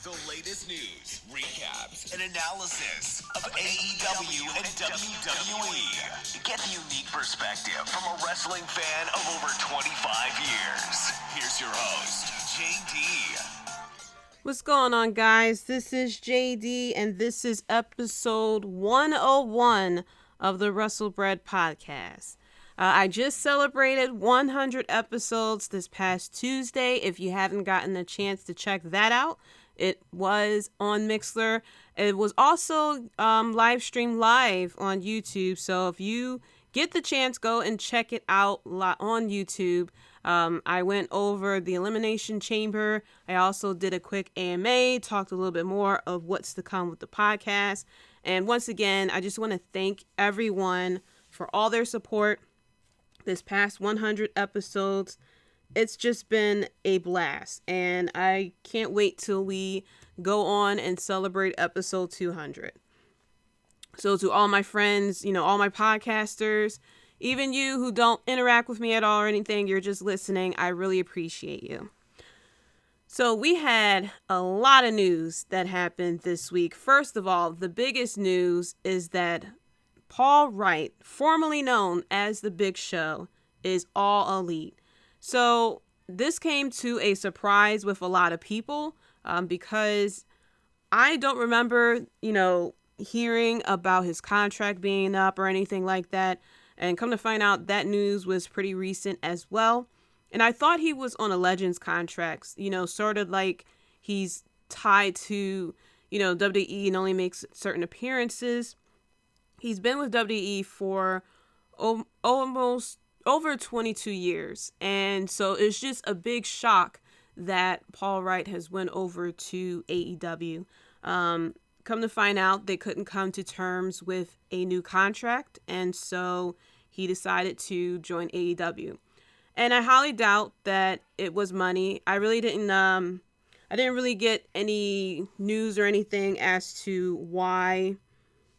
The latest news, recaps, and analysis of AEW and WWE. Get a unique perspective from a wrestling fan of over 25 years. Here's your host, Jaydee. What's going on, guys? This is Jaydee, and this is episode 101 of the WrestleBread podcast. I just celebrated 100 episodes this past Tuesday. If you haven't gotten a chance to check that out, it was on Mixlr. It was also live streamed live on YouTube. So if you get the chance, go and check it out on YouTube. I went over the Elimination Chamber. I also did a quick AMA, talked a little bit more of what's to come with the podcast. And once again, I just want to thank everyone for all their support this past 100 episodes. It's just been a blast, and I can't wait till we go on and celebrate episode 200. So to all my friends, all my podcasters, even you who don't interact with me at all or anything, you're just listening, I really appreciate you. So we had a lot of news that happened this week. First of all, the biggest news is that Paul Wright, formerly known as The Big Show, is All Elite. So this came to a surprise with a lot of people because I don't remember, hearing about his contract being up or anything like that. And come to find out, that news was pretty recent as well. And I thought he was on a Legends contract, sort of like he's tied to, WWE and only makes certain appearances. He's been with WWE for almost over 22 years. And so it's just a big shock that Paul Wright has went over to AEW. Come to find out, they couldn't come to terms with a new contract. And so he decided to join AEW. And I highly doubt that it was money. I didn't really get any news or anything as to why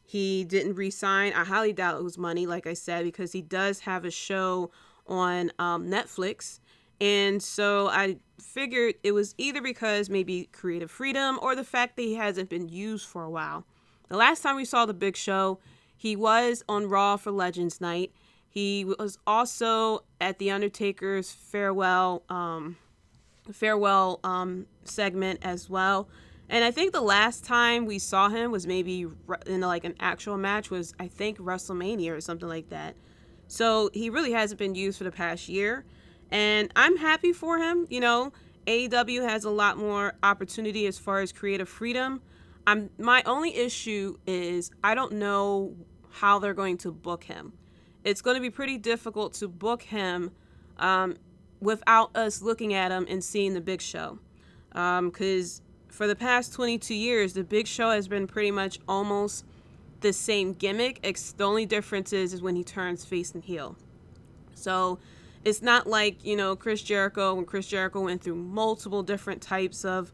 he didn't re-sign. I highly doubt it was money, like I said, because he does have a show on Netflix. And so I figured it was either because maybe creative freedom or the fact that he hasn't been used for a while. The last time we saw The Big Show, he was on Raw for Legends Night. He was also at The Undertaker's farewell segment as well. And I think the last time we saw him was maybe in an actual match was, I think, WrestleMania or something like that. So he really hasn't been used for the past year. And I'm happy for him. AEW has a lot more opportunity as far as creative freedom. My only issue is I don't know how they're going to book him. It's going to be pretty difficult to book him without us looking at him and seeing The Big Show. Because for the past 22 years, The Big Show has been pretty much almost the same gimmick. The only difference is when he turns face and heel. So it's not like, Chris Jericho, when Chris Jericho went through multiple different types of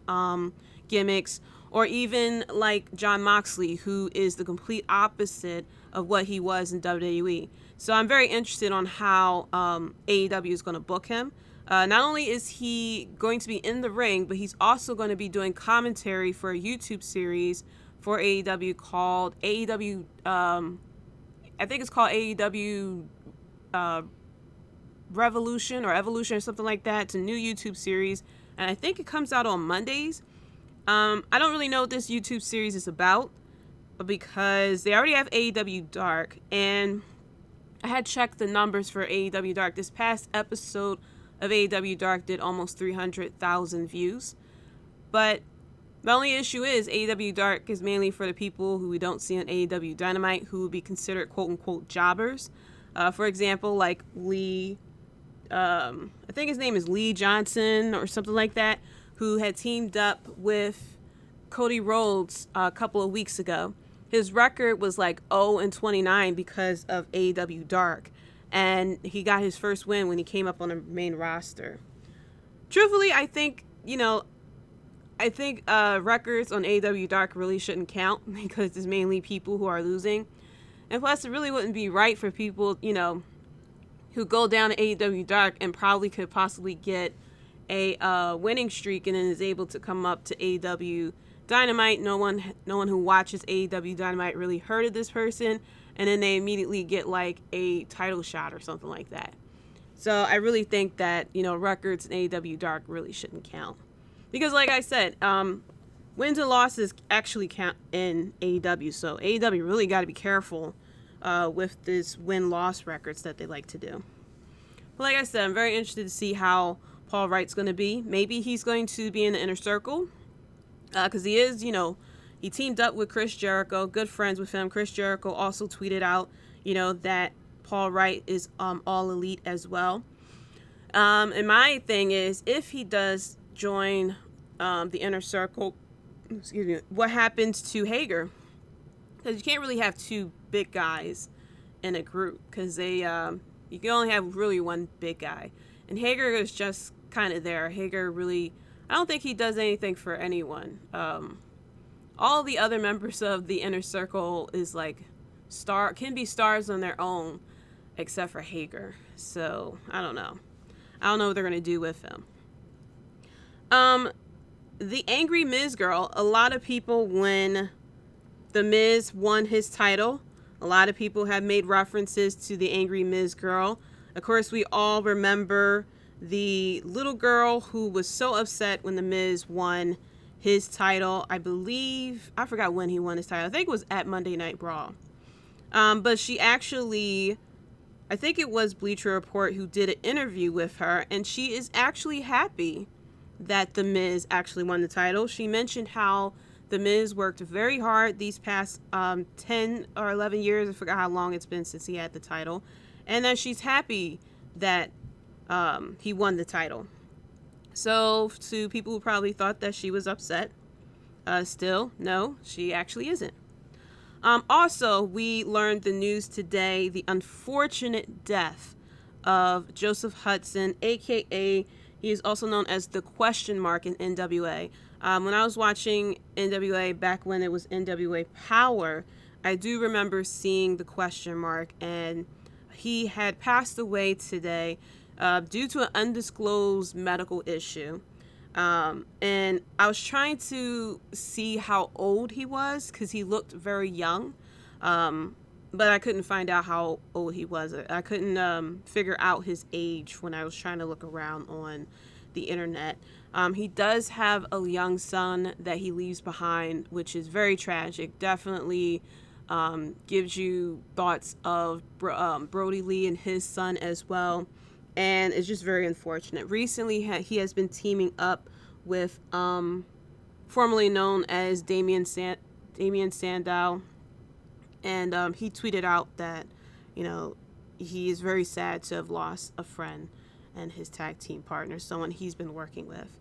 gimmicks, or even like Jon Moxley, who is the complete opposite of what he was in WWE. So I'm very interested on how AEW is going to book him. Not only is he going to be in the ring, but he's also going to be doing commentary for a YouTube series for AEW called AEW, I think it's called AEW Revolution or Evolution or something like that. It's a new YouTube series, and I think it comes out on Mondays. I don't really know what this YouTube series is about because they already have AEW Dark, and I had checked the numbers for AEW Dark. This past episode of AEW Dark did almost 300,000 views. But my only issue is AEW Dark is mainly for the people who we don't see on AEW Dynamite who would be considered quote-unquote jobbers. For example, like Lee, I think his name is Lee Johnson or something like that, who had teamed up with Cody Rhodes a couple of weeks ago. His record was like 0-29 because of AEW Dark. And he got his first win when he came up on the main roster. Truthfully, I think records on AEW Dark really shouldn't count because it's mainly people who are losing. And plus, it really wouldn't be right for people, who go down to AEW Dark and probably could possibly get a winning streak and then is able to come up to AEW Dynamite. No one who watches AEW Dynamite really heard of this person, and then they immediately get like a title shot or something like that. So I really think that, records in AEW Dark really shouldn't count. Because like I said, wins and losses actually count in AEW. So AEW really got to be careful with this win-loss records that they like to do. But like I said, I'm very interested to see how Paul Wright's going to be. Maybe he's going to be in the Inner Circle. Because he is, he teamed up with Chris Jericho, good friends with him. Chris Jericho also tweeted out, that Paul Wright is all elite as well. And my thing is, if he does join the Inner Circle, what happens to Hager? Because you can't really have two big guys in a group, because you can only have really one big guy. And Hager is just kind of there. Hager really, I don't think he does anything for anyone. All the other members of the Inner Circle is like can be stars on their own, except for Hager. So I don't know what they're gonna do with him. The Angry Miz girl. A lot of people, when the Miz won his title, a lot of people have made references to the Angry Miz girl. Of course, we all remember the little girl who was so upset when the Miz won his title. I forgot when he won his title. I think it was at Monday Night Raw. But she actually, I think it was Bleacher Report who did an interview with her, and she is actually happy that the Miz actually won the title. She mentioned how the Miz worked very hard these past 10 or 11 years. I forgot how long it's been since he had the title. And that she's happy that he won the title. So to people who probably thought that she was upset, still, no, she actually isn't. Also, we learned the news today, the unfortunate death of Joseph Hudson, a.k.a. he is also known as the question mark in NWA. When I was watching NWA back when it was NWA Power, I do remember seeing the question mark, and he had passed away today due to an undisclosed medical issue. And I was trying to see how old he was, because he looked very young, but I couldn't find out how old he was. I couldn't figure out his age when I was trying to look around on the internet. He does have a young son that he leaves behind, which is very tragic. Definitely gives you thoughts of Brody Lee and his son as well. And it's just very unfortunate. Recently, he has been teaming up with formerly known as Damien Sandow. And he tweeted out that, he is very sad to have lost a friend and his tag team partner, someone he's been working with.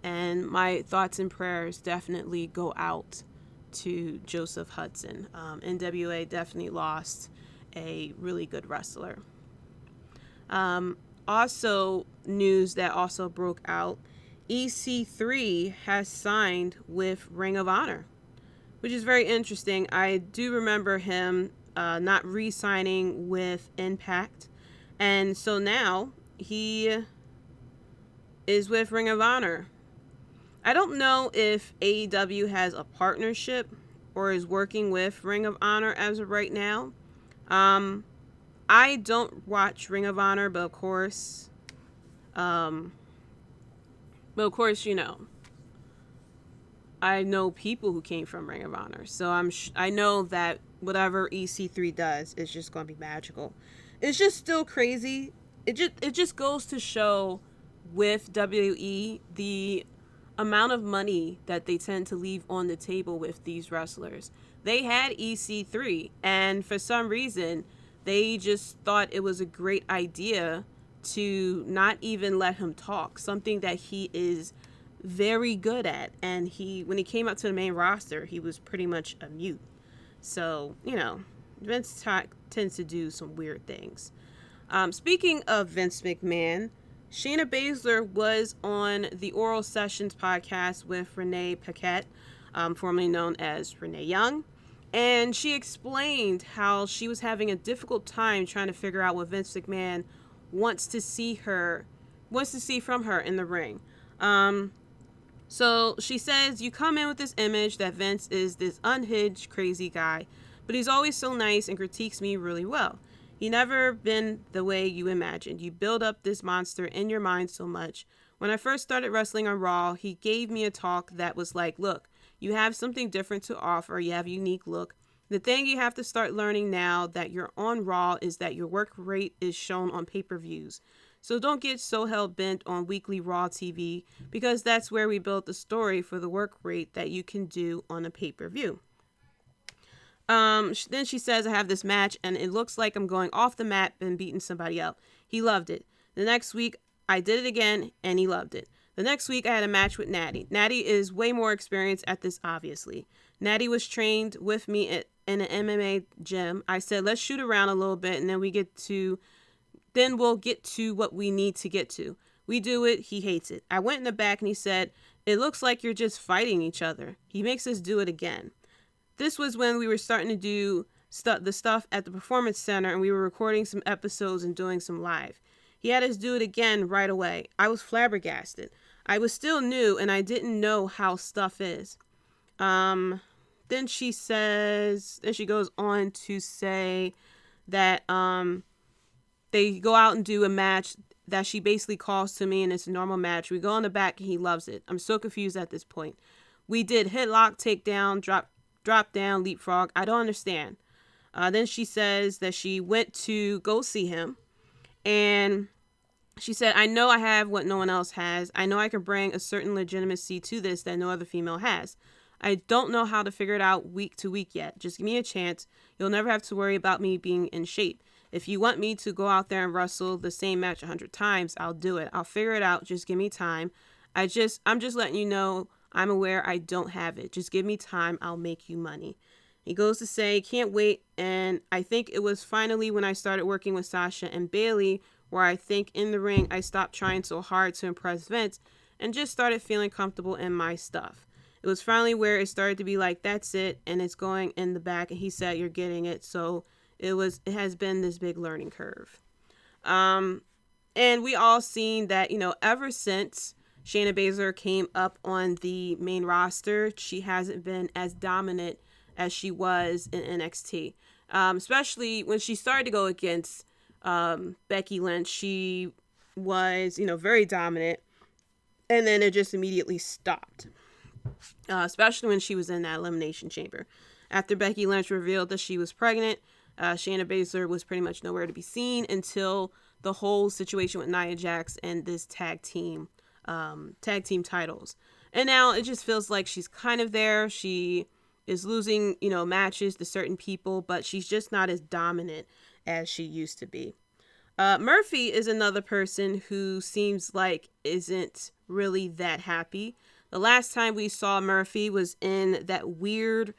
And my thoughts and prayers definitely go out to Joseph Hudson. NWA definitely lost a really good wrestler. Also, news that also broke out, EC3 has signed with Ring of Honor, which is very interesting. I do remember him not re-signing with Impact, and so now he is with Ring of Honor. I don't know if AEW has a partnership or is working with Ring of Honor as of right now. I don't watch Ring of Honor, but of course, I know people who came from Ring of Honor, so I know that whatever EC3 does is just going to be magical. It's just still crazy. It just goes to show with WWE the amount of money that they tend to leave on the table with these wrestlers. They had EC3, and for some reason, they just thought it was a great idea to not even let him talk, something that he is very good at. And when he came up to the main roster, he was pretty much a mute. So, Vince tends to do some weird things. Speaking of Vince McMahon, Shayna Baszler was on the Oral Sessions podcast with Renee Paquette, formerly known as Renee Young. And she explained how she was having a difficult time trying to figure out what Vince McMahon wants to see from her in the ring. So she says, you come in with this image that Vince is this unhinged, crazy guy, but he's always so nice and critiques me really well. He never been the way you imagined. You build up this monster in your mind so much. When I first started wrestling on Raw, he gave me a talk that was like, look, you have something different to offer. You have a unique look. The thing you have to start learning now that you're on Raw is that your work rate is shown on pay-per-views. So don't get so hell-bent on weekly Raw TV, because that's where we built the story for the work rate that you can do on a pay-per-view. Then she says, I have this match and it looks like I'm going off the mat and beating somebody up. He loved it. The next week I did it again and he loved it. The next week I had a match with Natty. Natty is way more experienced at this, obviously. Natty was trained with me in an MMA gym. I said, let's shoot around a little bit and then we'll get to what we need to get to. We do it. He hates it. I went in the back and he said, it looks like you're just fighting each other. He makes us do it again. This was when we were starting to do the stuff at the Performance Center and we were recording some episodes and doing some live. He had us do it again right away. I was flabbergasted. I was still new and I didn't know how stuff is. Then she goes on to say that they go out and do a match that she basically calls to me and it's a normal match. We go on the back and he loves it. I'm so confused at this point. We did hit lock, takedown, drop down, leapfrog. I don't understand. Then she says that she went to go see him and she said, I know I have what no one else has. I know I can bring a certain legitimacy to this that no other female has. I don't know how to figure it out week to week yet. Just give me a chance. You'll never have to worry about me being in shape. If you want me to go out there and wrestle the same match 100 times, I'll do it. I'll figure it out. Just give me time. I'm just letting you know I'm aware I don't have it. Just give me time. I'll make you money. He goes to say, can't wait. And I think it was finally when I started working with Sasha and Bayley, where I think in the ring, I stopped trying so hard to impress Vince and just started feeling comfortable in my stuff. It was finally where it started to be like, that's it. And it's going in the back. And he said, you're getting it. So it has been this big learning curve. And we all seen that, ever since Shayna Baszler came up on the main roster, she hasn't been as dominant as she was in NXT. Especially when she started to go against Becky Lynch, she was, very dominant. And then it just immediately stopped. Especially when she was in that Elimination Chamber. After Becky Lynch revealed that she was pregnant, Shayna Baszler was pretty much nowhere to be seen until the whole situation with Nia Jax and this tag team titles. And now it just feels like she's kind of there. She is losing, matches to certain people, but she's just not as dominant as she used to be. Murphy is another person who seems like isn't really that happy. The last time we saw Murphy was in that weird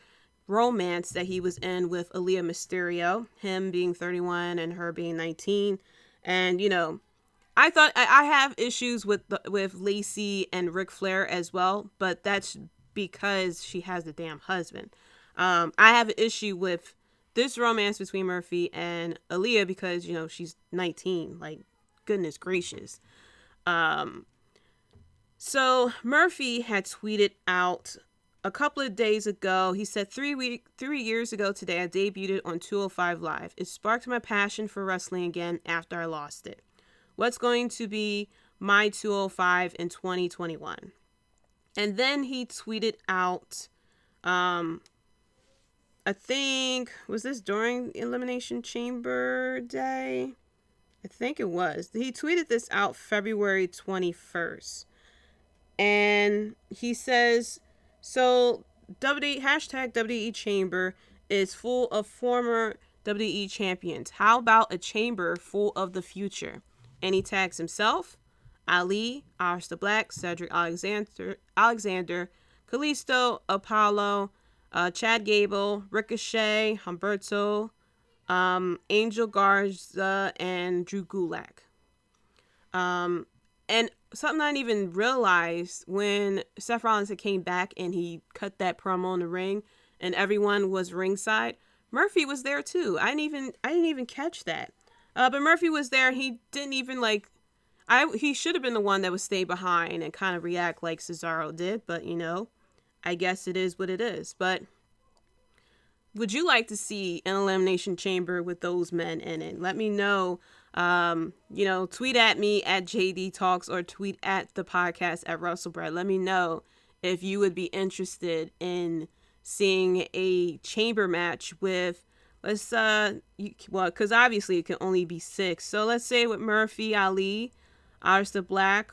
romance that he was in with Aaliyah Mysterio, him being 31 and her being 19. And, I thought I have issues with Lacey and Ric Flair as well, but that's because she has the damn husband. I have an issue with this romance between Murphy and Aaliyah because, she's 19. Like, goodness gracious. So Murphy had tweeted out a couple of days ago. He said, 3 years ago today, I debuted on 205 Live. It sparked my passion for wrestling again after I lost it. What's going to be my 205 in 2021? And then he tweeted out, I think, was this during Elimination Chamber Day? I think it was. He tweeted this out February 21st. And he says, so hashtag WWE Chamber is full of former WWE champions. How about a chamber full of the future? And he tags himself, Ali, Aleister Black, Cedric Alexander, Kalisto, Apollo, Chad Gable, Ricochet, Humberto, Angel Garza, and Drew Gulak. And something I didn't even realize when Seth Rollins came back and he cut that promo in the ring and everyone was ringside, Murphy was there too. I didn't even catch that. But Murphy was there. He didn't even He should have been the one that would stay behind and kind of react like Cesaro did, but I guess it is what it is. But would you like to see an Elimination Chamber with those men in it? Let me know. Tweet at me at Jaydee Talks or tweet at the podcast at WrestleBread. Let me know if you would be interested in seeing a chamber match with, because obviously it can only be 6. So let's say with Murphy, Ali, Aleister Black,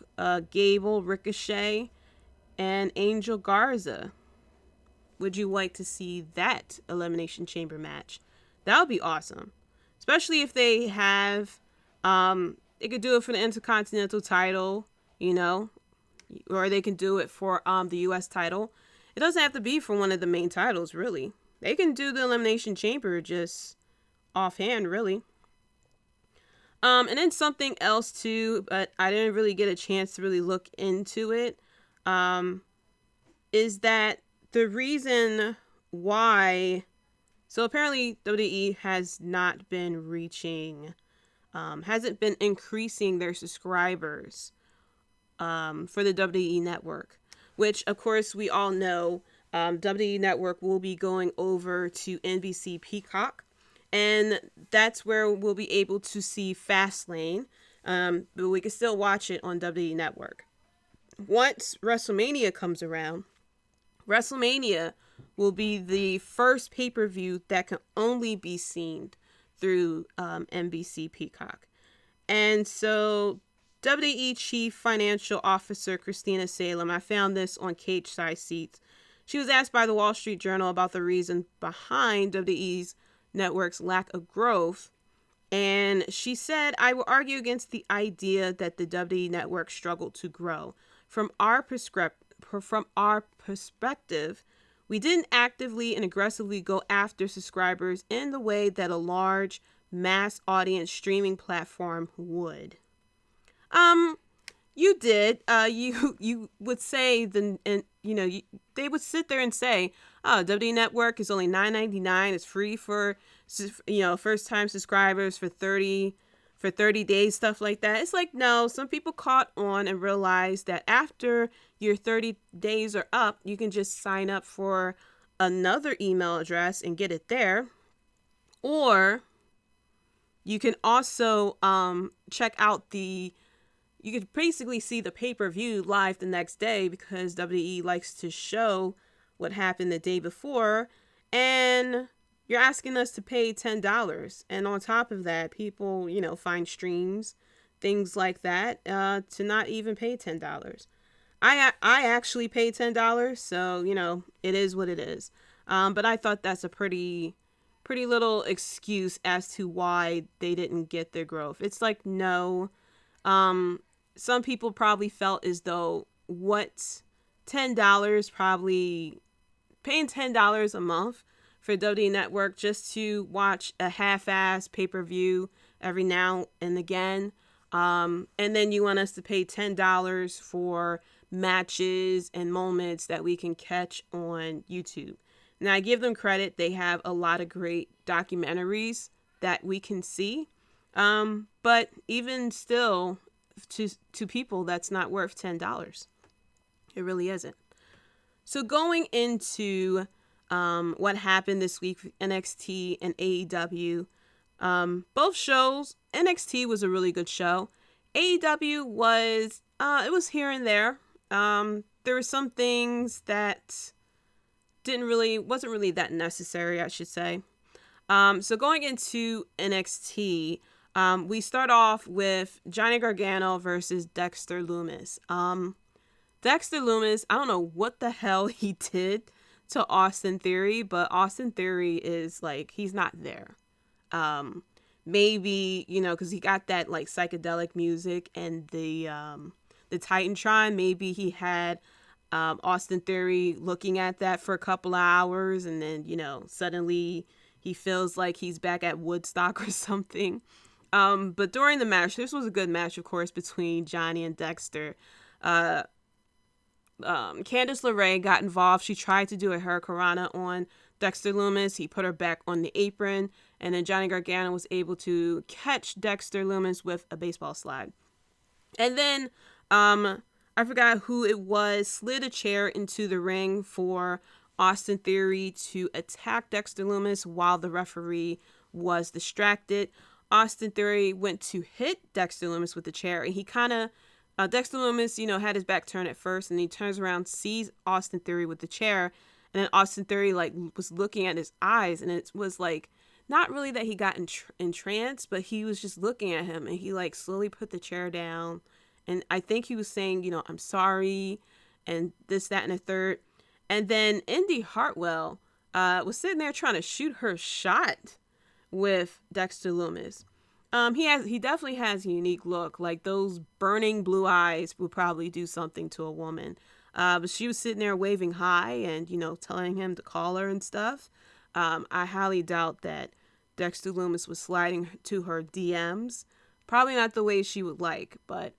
Gable, Ricochet, and Angel Garza. Would you like to see that Elimination Chamber match? That would be awesome. Especially if they have, they could do it for the Intercontinental title, or they can do it for the U.S. title. It doesn't have to be for one of the main titles, really. They can do the Elimination Chamber just offhand, really. And then something else too, but I didn't really get a chance to really look into it, is that the reason why, so apparently WWE has not been hasn't been increasing their subscribers for the WWE Network, which of course we all know WWE Network will be going over to NBC Peacock, and that's where we'll be able to see Fastlane, but we can still watch it on WWE Network. Once WrestleMania comes around, WrestleMania will be the first pay-per-view that can only be seen through NBC Peacock. And so WWE Chief Financial Officer Christina Salem, I found this on Cage Side Seats. She was asked by the Wall Street Journal about the reason behind WWE's network's lack of growth. And she said, "I will argue against the idea that the WWE network struggled to grow. From our perspective, we didn't actively and aggressively go after subscribers in the way that a large mass audience streaming platform would." You did. You would say they would sit there and say, "Oh, WWE Network is only $9.99. It's free for first time subscribers for 30 days," stuff like that. It's like, no, some people caught on and realized that after your 30 days are up, you can just sign up for another email address and get it there. Or you can also check out you could basically see the pay-per-view live the next day, because WWE likes to show what happened the day before, and you're asking us to pay $10. And on top of that, people, find streams, things like that, to not even pay $10. I actually paid $10, so, it is what it is. But I thought that's a pretty little excuse as to why they didn't get their growth. It's like, no, some people probably felt as though $10, probably paying $10 a month for WWE Network just to watch a half-ass pay-per-view every now and again. And then you want us to pay $10 for matches and moments that we can catch on YouTube. Now, I give them credit. They have a lot of great documentaries that we can see. But even still, to people, that's not worth $10. It really isn't. So going into what happened this week with NXT and AEW, both shows, NXT was a really good show. AEW was, it was here and there. There were some things that wasn't really that necessary, I should say. So going into NXT, we start off with Johnny Gargano versus Dexter Lumis. Dexter Lumis, I don't know what the hell he did to Austin Theory, but Austin Theory is like, he's not there. Maybe, because he got that like psychedelic music and the Titantron, maybe he had Austin Theory looking at that for a couple of hours, and then, suddenly he feels like he's back at Woodstock or something. But during the match, this was a good match, of course, between Johnny and Dexter. Candice LeRae got involved. She tried to do a hurricanrana on Dexter Lumis. He put her back on the apron, and then Johnny Gargano was able to catch Dexter Lumis with a baseball slide. And then, I forgot who it was, slid a chair into the ring for Austin Theory to attack Dexter Lumis while the referee was distracted. Austin Theory went to hit Dexter Lumis with the chair, and he kind of, Dexter Lumis, had his back turned at first, and he turns around, sees Austin Theory with the chair, and then Austin Theory, was looking at his eyes, and it was, not really that he got entranced, but he was just looking at him, and he, slowly put the chair down, and I think he was saying, I'm sorry, and this, that, and the third. And then Indy Hartwell was sitting there trying to shoot her shot with Dexter Lumis. He definitely has a unique look. Those burning blue eyes would probably do something to a woman. But she was sitting there waving hi and, telling him to call her and stuff. I highly doubt that Dexter Lumis was sliding to her DMs. Probably not the way she would like, but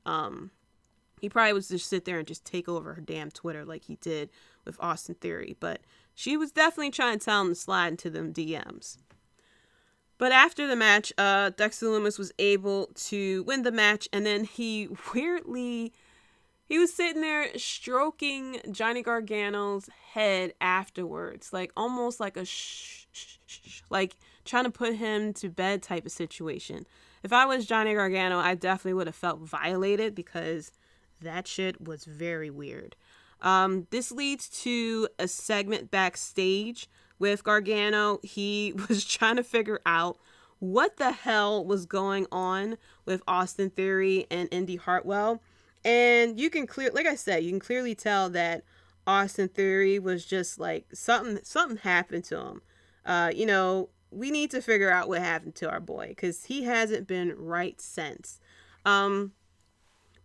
he probably was just sit there and just take over her damn Twitter like he did with Austin Theory. But she was definitely trying to tell him to slide into them DMs. But after the match, Dexter Lumis was able to win the match, and then he was sitting there stroking Johnny Gargano's head afterwards, almost like a trying to put him to bed type of situation. If I was Johnny Gargano, I definitely would have felt violated because that shit was very weird. This leads to a segment backstage with Gargano. He was trying to figure out what the hell was going on with Austin Theory and Indy Hartwell. And you can clearly tell that Austin Theory was just something happened to him. We need to figure out what happened to our boy because he hasn't been right since. But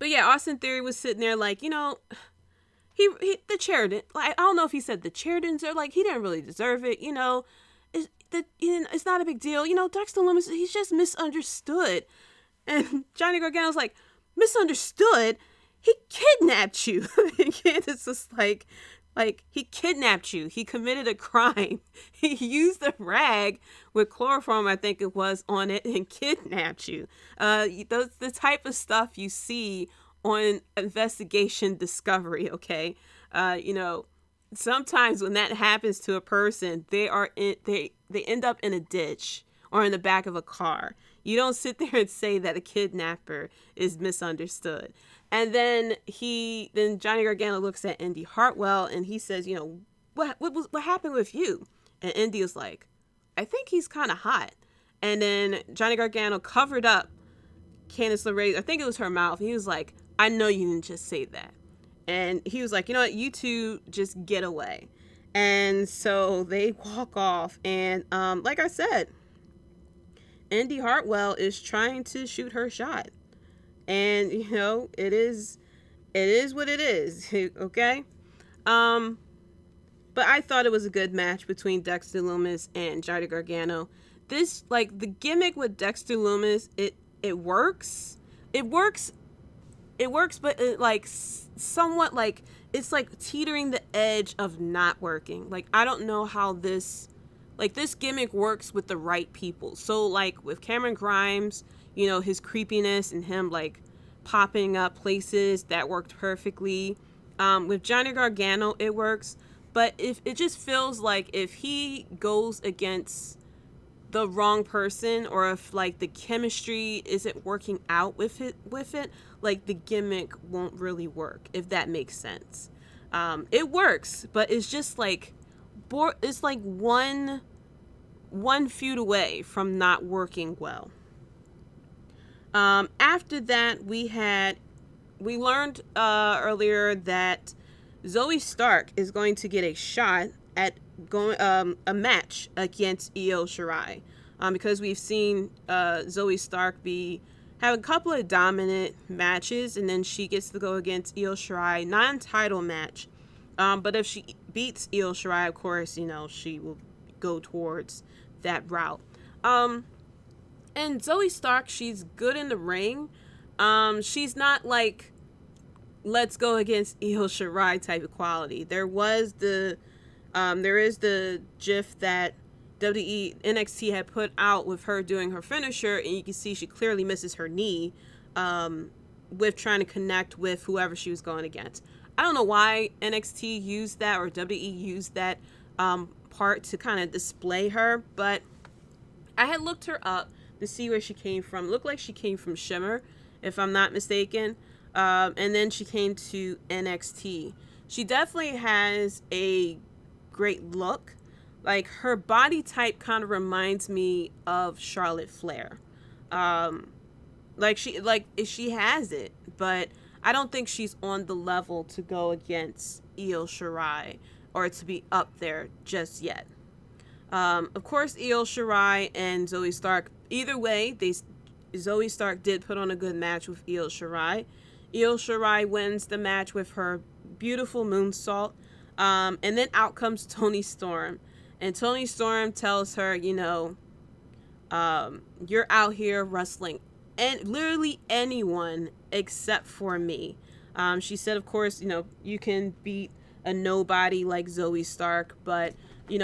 yeah, Austin Theory was sitting there he the chair didn't, I don't know if he said the chair didn't deserve, he didn't really deserve it, it's not a big deal, Dexter Lumis, he's just misunderstood. And Johnny Gargano's misunderstood? He kidnapped you. It's just he kidnapped you. He committed a crime. He used a rag with chloroform, I think it was, on it and kidnapped you. The type of stuff you see on Investigation Discovery, okay? Sometimes when that happens to a person, they end up in a ditch or in the back of a car. You don't sit there and say that a kidnapper is misunderstood. And then Johnny Gargano looks at Indy Hartwell and he says, what happened with you? And Indy was like, I think he's kind of hot. And then Johnny Gargano covered up Candice LeRae's, I think it was her mouth. He was like, I know you didn't just say that. And he was like, you know what, you two just get away. And so they walk off. And like I said, Indy Hartwell is trying to shoot her shot. And, it is what it is. Okay? But I thought it was a good match between Dexter Lumis and Johnny Gargano. This, the gimmick with Dexter Lumis, it works. It works, but it, somewhat, it's, teetering the edge of not working. I don't know how this gimmick works with the right people. So, with Cameron Grimes, his creepiness and him, popping up places, that worked perfectly. With Johnny Gargano, it works. But if it just feels like if he goes against the wrong person, or if the chemistry isn't working out with it, the gimmick won't really work, if that makes sense. It works, but it's just it's one feud away from not working well. After that, we learned earlier that Zoey Stark is going to get a shot at a match against Io Shirai, because we've seen Zoey Stark have a couple of dominant matches, and then she gets to go against Io Shirai, non-title match. But if she beats Io Shirai, of course, she will go towards that route. And Zoey Stark, she's good in the ring. She's not let's go against Io Shirai type of quality. There is the GIF that WWE NXT had put out with her doing her finisher, and you can see she clearly misses her knee. with trying to connect with whoever she was going against. I don't know why NXT used that or WWE used that part to kind of display her, but I had looked her up to see where she came from. It looked like she came from Shimmer, if I'm not mistaken. And then she came to NXT. She definitely has a great look. Like, her body type kind of reminds me of Charlotte Flair. She has it, but I don't think she's on the level to go against Io Shirai or to be up there just yet. Of course, Io Shirai and Zoey Stark, either way, Zoey Stark did put on a good match with Io Shirai. Io Shirai wins the match with her beautiful moonsault. And then out comes Toni Storm. And Toni Storm tells her, you're out here wrestling and literally anyone except for me. She said, of course, you can beat a nobody like Zoey Stark, but,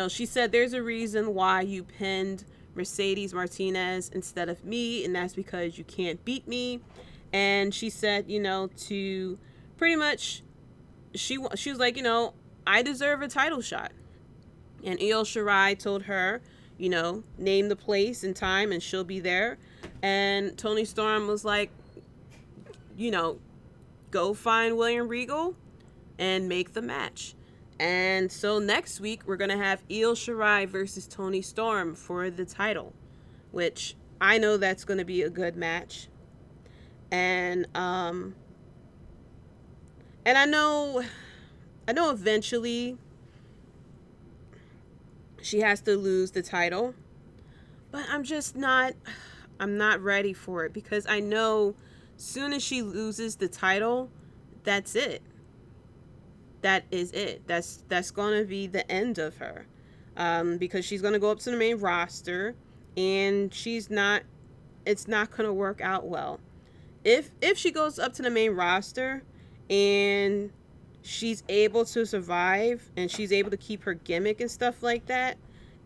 she said there's a reason why you pinned Mercedes Martinez instead of me, and that's because you can't beat me. And she said, to pretty much, she was like, I deserve a title shot. And Io Shirai told her, name the place and time and she'll be there. And Toni Storm was like, go find William Regal and make the match. And so next week we're going to have Io Shirai versus Toni Storm for the title, which I know that's going to be a good match. And I know eventually she has to lose the title, but I'm not ready for it, because I know soon as she loses the title, that's it. That is it. That's going to be the end of her, because she's going to go up to the main roster, and it's not going to work out well. If she goes up to the main roster and she's able to survive and she's able to keep her gimmick and stuff like that,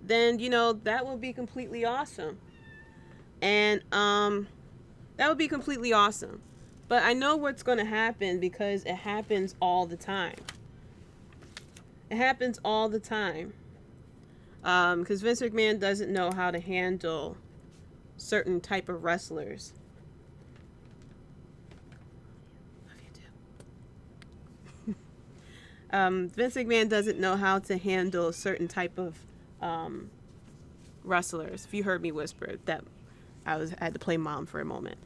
then, that would be completely awesome. And that would be completely awesome. But I know what's going to happen, because it happens all the time. It happens all the time. Because Vince McMahon doesn't know how to handle certain type of wrestlers. Vince McMahon doesn't know how to handle certain type of wrestlers. If you heard me whisper, that I had to play mom for a moment.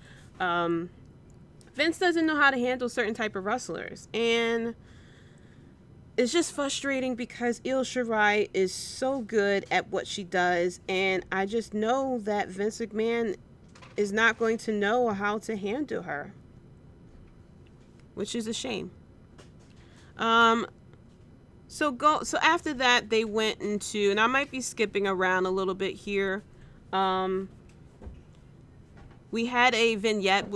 Vince doesn't know how to handle certain type of wrestlers, and it's just frustrating because Io Shirai is so good at what she does, and I just know that Vince McMahon is not going to know how to handle her, which is a shame. So after that, they went into, and I might be skipping around a little bit here. We had a vignette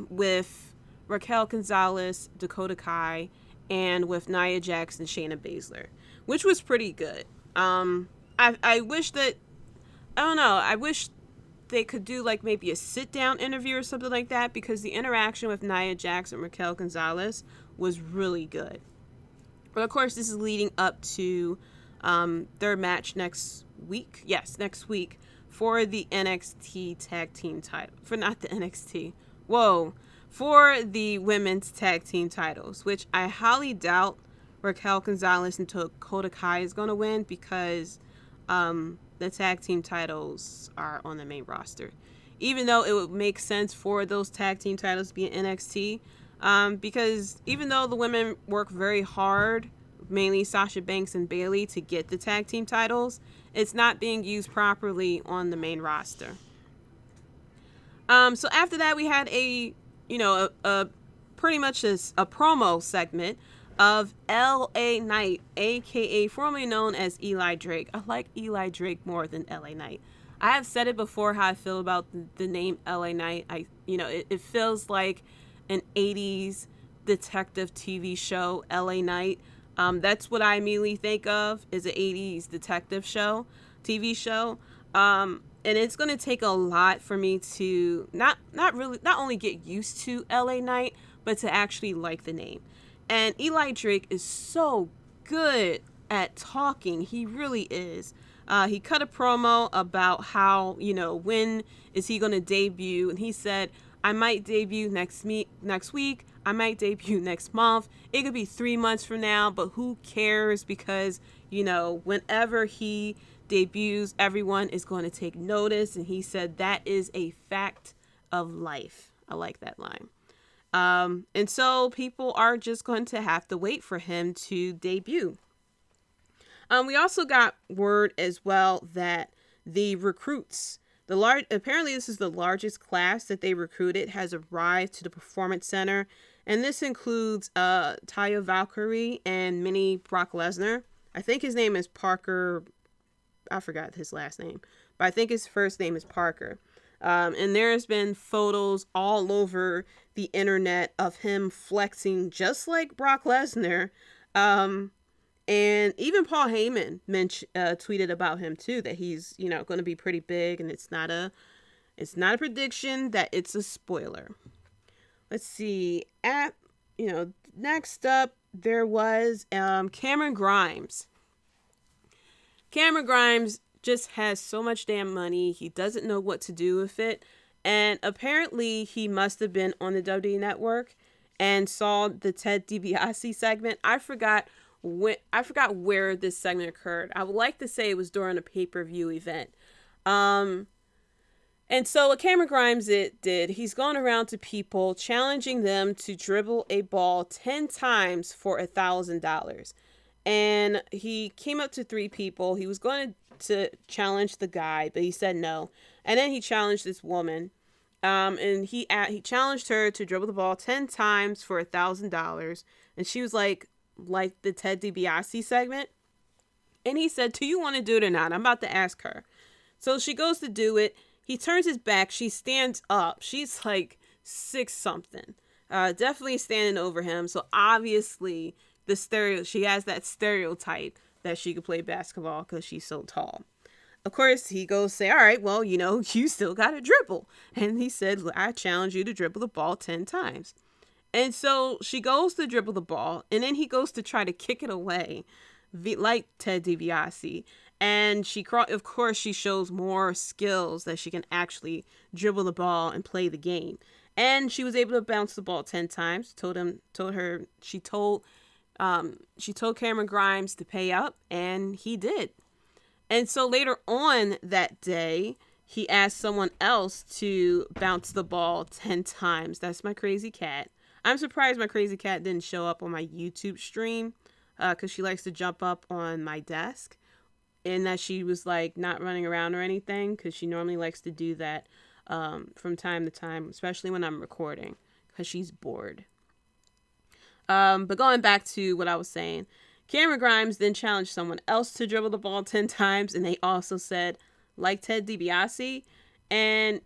with Raquel Gonzalez, Dakota Kai, and with Nia Jax and Shayna Baszler, which was pretty good. I wish that, I don't know, I wish they could do like maybe a sit-down interview or something like that, because the interaction with Nia Jax and Raquel Gonzalez was really good. But of course, this is leading up to their match next week. Yes, next week for the NXT tag team title. For the women's tag team titles, which I highly doubt Raquel Gonzalez and Dakota Kai is going to win, because the tag team titles are on the main roster. Even though it would make sense for those tag team titles to be in NXT, because even though the women work very hard, mainly Sasha Banks and Bayley, to get the tag team titles, it's not being used properly on the main roster. So after that, we had a pretty much a promo segment of LA Knight, aka formerly known as Eli Drake. I like Eli Drake more than LA Knight. I have said it before how I feel about the name LA Knight. It feels like an 80s detective TV show, LA Knight. That's what I immediately think of, is an 80s detective show, TV show. and it's going to take a lot for me to not only get used to LA Knight, but to actually like the name. And Eli Drake is so good at talking. He really is. He cut a promo about how, when is he going to debut? And he said, I might debut next week. I might debut next month. It could be 3 months from now, but who cares? Because, whenever he debuts, everyone is going to take notice. And he said that is a fact of life. I like that line. And so people are just going to have to wait for him to debut. We also got word as well that the recruits, apparently this is the largest class that they recruited, has arrived to the Performance Center. And this includes Taya Valkyrie and mini Brock Lesnar. I think his name is Parker. I forgot his last name, but I think his first name is Parker. And there's been photos all over the internet of him flexing just like Brock Lesnar. And even Paul Heyman tweeted about him too, that he's, going to be pretty big, and it's not a prediction, that it's a spoiler. Let's see. Next up, there was Cameron Grimes. Cameron Grimes just has so much damn money. He doesn't know what to do with it. And apparently he must have been on the WWE Network and saw the Ted DiBiase segment. I forgot where this segment occurred. I would like to say it was during a pay-per-view event. And so what Cameron Grimes did, he's going around to people, challenging them to dribble a ball 10 times for $1,000. And he came up to 3 people. He was going to challenge the guy, but he said no. And then he challenged this woman. And he challenged her to dribble the ball 10 times for $1,000. And she was like the Ted DiBiase segment. And he said, do you want to do it or not? I'm about to ask her. So she goes to do it. He turns his back. She stands up. She's like 6-something. Definitely standing over him. So obviously she has that stereotype that she could play basketball because she's so tall. Of course, he goes say, all right, well, you still got to dribble. And he said, I challenge you to dribble the ball 10 times. And so she goes to dribble the ball, and then he goes to try to kick it away, like Ted DiBiase. And she shows more skills that she can actually dribble the ball and play the game. And she was able to bounce the ball 10 times. She told Cameron Grimes to pay up, and he did. And so later on that day, he asked someone else to bounce the ball 10 times. That's my crazy cat. I'm surprised my crazy cat didn't show up on my YouTube stream because she likes to jump up on my desk, and that she was like not running around or anything because she normally likes to do that from time to time, especially when I'm recording because she's bored. But going back to what I was saying, Cameron Grimes then challenged someone else to dribble the ball 10 times, and they also said, like Ted DiBiase. And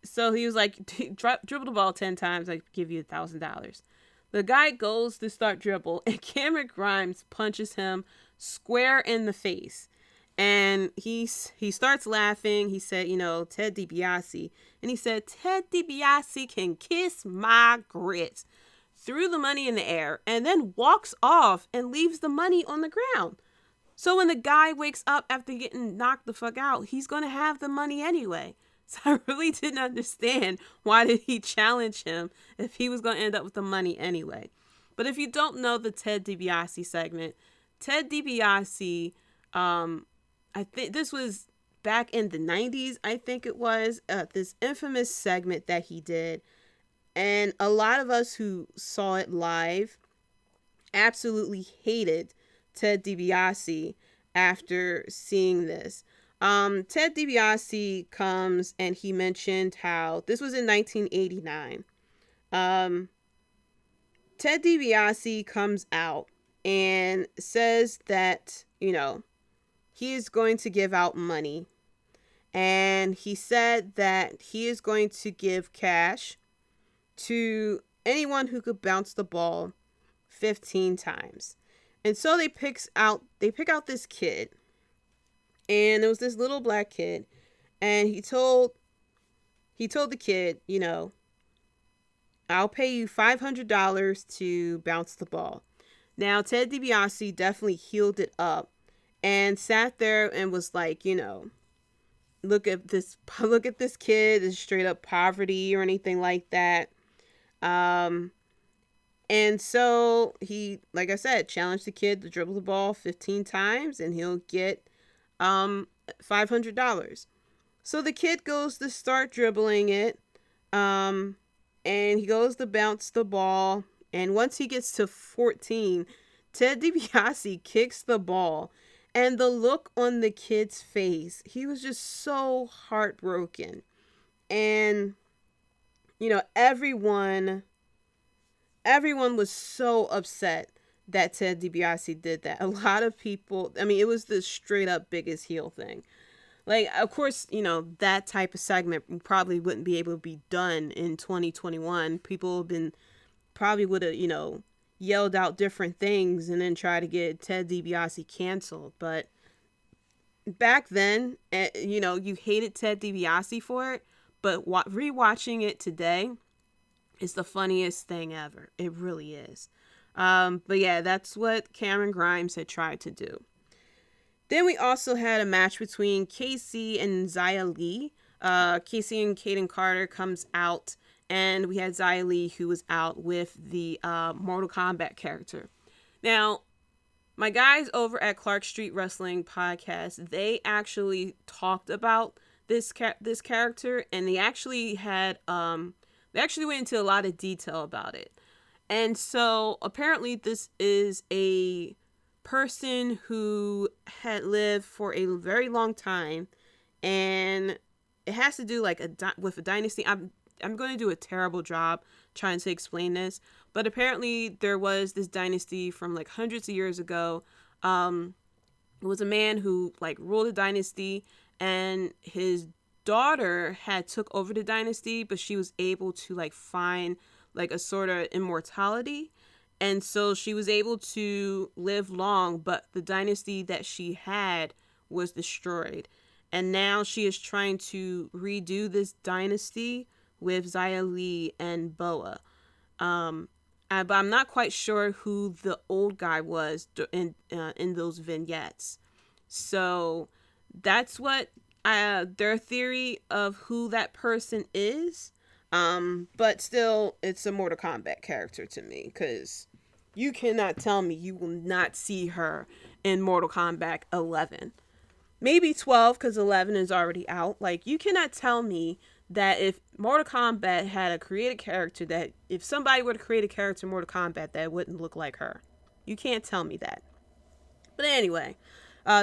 so he was like, dribble the ball 10 times, I give you $1,000. The guy goes to start dribble, and Cameron Grimes punches him square in the face. And he starts laughing. He said, Ted DiBiase. And he said, Ted DiBiase can kiss my grits. Threw the money in the air, and then walks off and leaves the money on the ground. So when the guy wakes up after getting knocked the fuck out, he's going to have the money anyway. So I really didn't understand why did he challenge him if he was going to end up with the money anyway. But if you don't know the Ted DiBiase segment, Ted DiBiase, I think this was back in the 90s, I think it was, this infamous segment that he did. And a lot of us who saw it live absolutely hated Ted DiBiase after seeing this. Ted DiBiase comes and he mentioned how this was in 1989. Ted DiBiase comes out and says that, he is going to give out money. And he said that he is going to give cash to anyone who could bounce the ball 15 times. And so they pick out this kid. And there was this little black kid. And he told the kid, you know, I'll pay you $500 to bounce the ball. Now, Ted DiBiase definitely healed it up and sat there and was like, you know, look at this kid, is straight up poverty or anything like that. And so he, like I said, challenged the kid to dribble the ball 15 times and he'll get $500. So the kid goes to start dribbling it. And he goes to bounce the ball. And once he gets to 14, Ted DiBiase kicks the ball. And the look on the kid's face, he was just so heartbroken. And, you know, everyone was so upset that Ted DiBiase did that. A lot of people, I mean, it was the straight up biggest heel thing. Like, of course, you know, that type of segment probably wouldn't be able to be done in 2021. People probably would have, you know, yelled out different things and then try to get Ted DiBiase canceled. But back then, you know, you hated Ted DiBiase for it, but rewatching it today is the funniest thing ever. It really is. But yeah, that's what Cameron Grimes had tried to do. Then we also had a match between Kacy and Xia Li. Kacy and Kayden Carter comes out, and we had Xia Li, who was out with the Mortal Kombat character. Now, my guys over at Clark Street Wrestling Podcast, they actually talked about this character, and they actually had they actually went into a lot of detail about it. And so apparently this is a person who had lived for a very long time, and it has to do like with a dynasty. I'm going to do a terrible job trying to explain this, but apparently there was this dynasty from like hundreds of years ago. It was a man who like ruled a dynasty, and his daughter had took over the dynasty, but she was able to like find like a sort of immortality. And so she was able to live long, but the dynasty that she had was destroyed. And now she is trying to redo this dynasty with Xia Li and Boa. But I'm not quite sure who the old guy was in those vignettes. So that's what their theory of who that person is. But still, it's a Mortal Kombat character to me, because you cannot tell me you will not see her in Mortal Kombat 11. Maybe 12, because 11 is already out. Like, you cannot tell me that if Mortal Kombat had a created character, that if somebody were to create a character in Mortal Kombat, that wouldn't look like her. You can't tell me that. But anyway,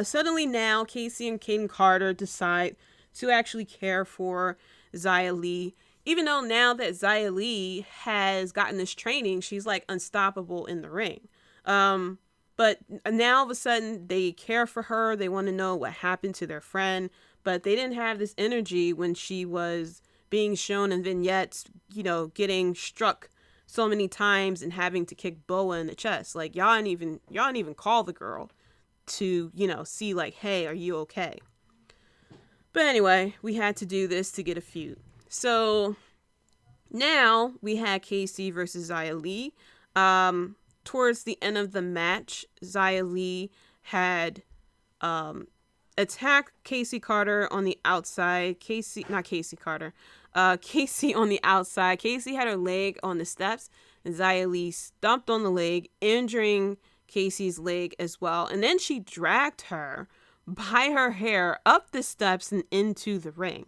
suddenly now, Kacy and Kayden Carter decide to actually care for Xia Li. Even though now that Xia Li has gotten this training, she's like unstoppable in the ring. But now all of a sudden they care for her. They want to know what happened to their friend. But they didn't have this energy when she was being shown in vignettes, you know, getting struck so many times and having to kick Boa in the chest. Like, y'all didn't even call the girl to, you know, see like, hey, are you okay? But anyway, we had to do this to get a feud. So now we had Kacy versus Xia Li. Towards the end of the match, Xia Li had attacked Kacy Carter on the outside. Kacy on the outside. Kacy had her leg on the steps, and Xia Li stomped on the leg, injuring Kacy's leg as well. And then she dragged her by her hair up the steps and into the ring.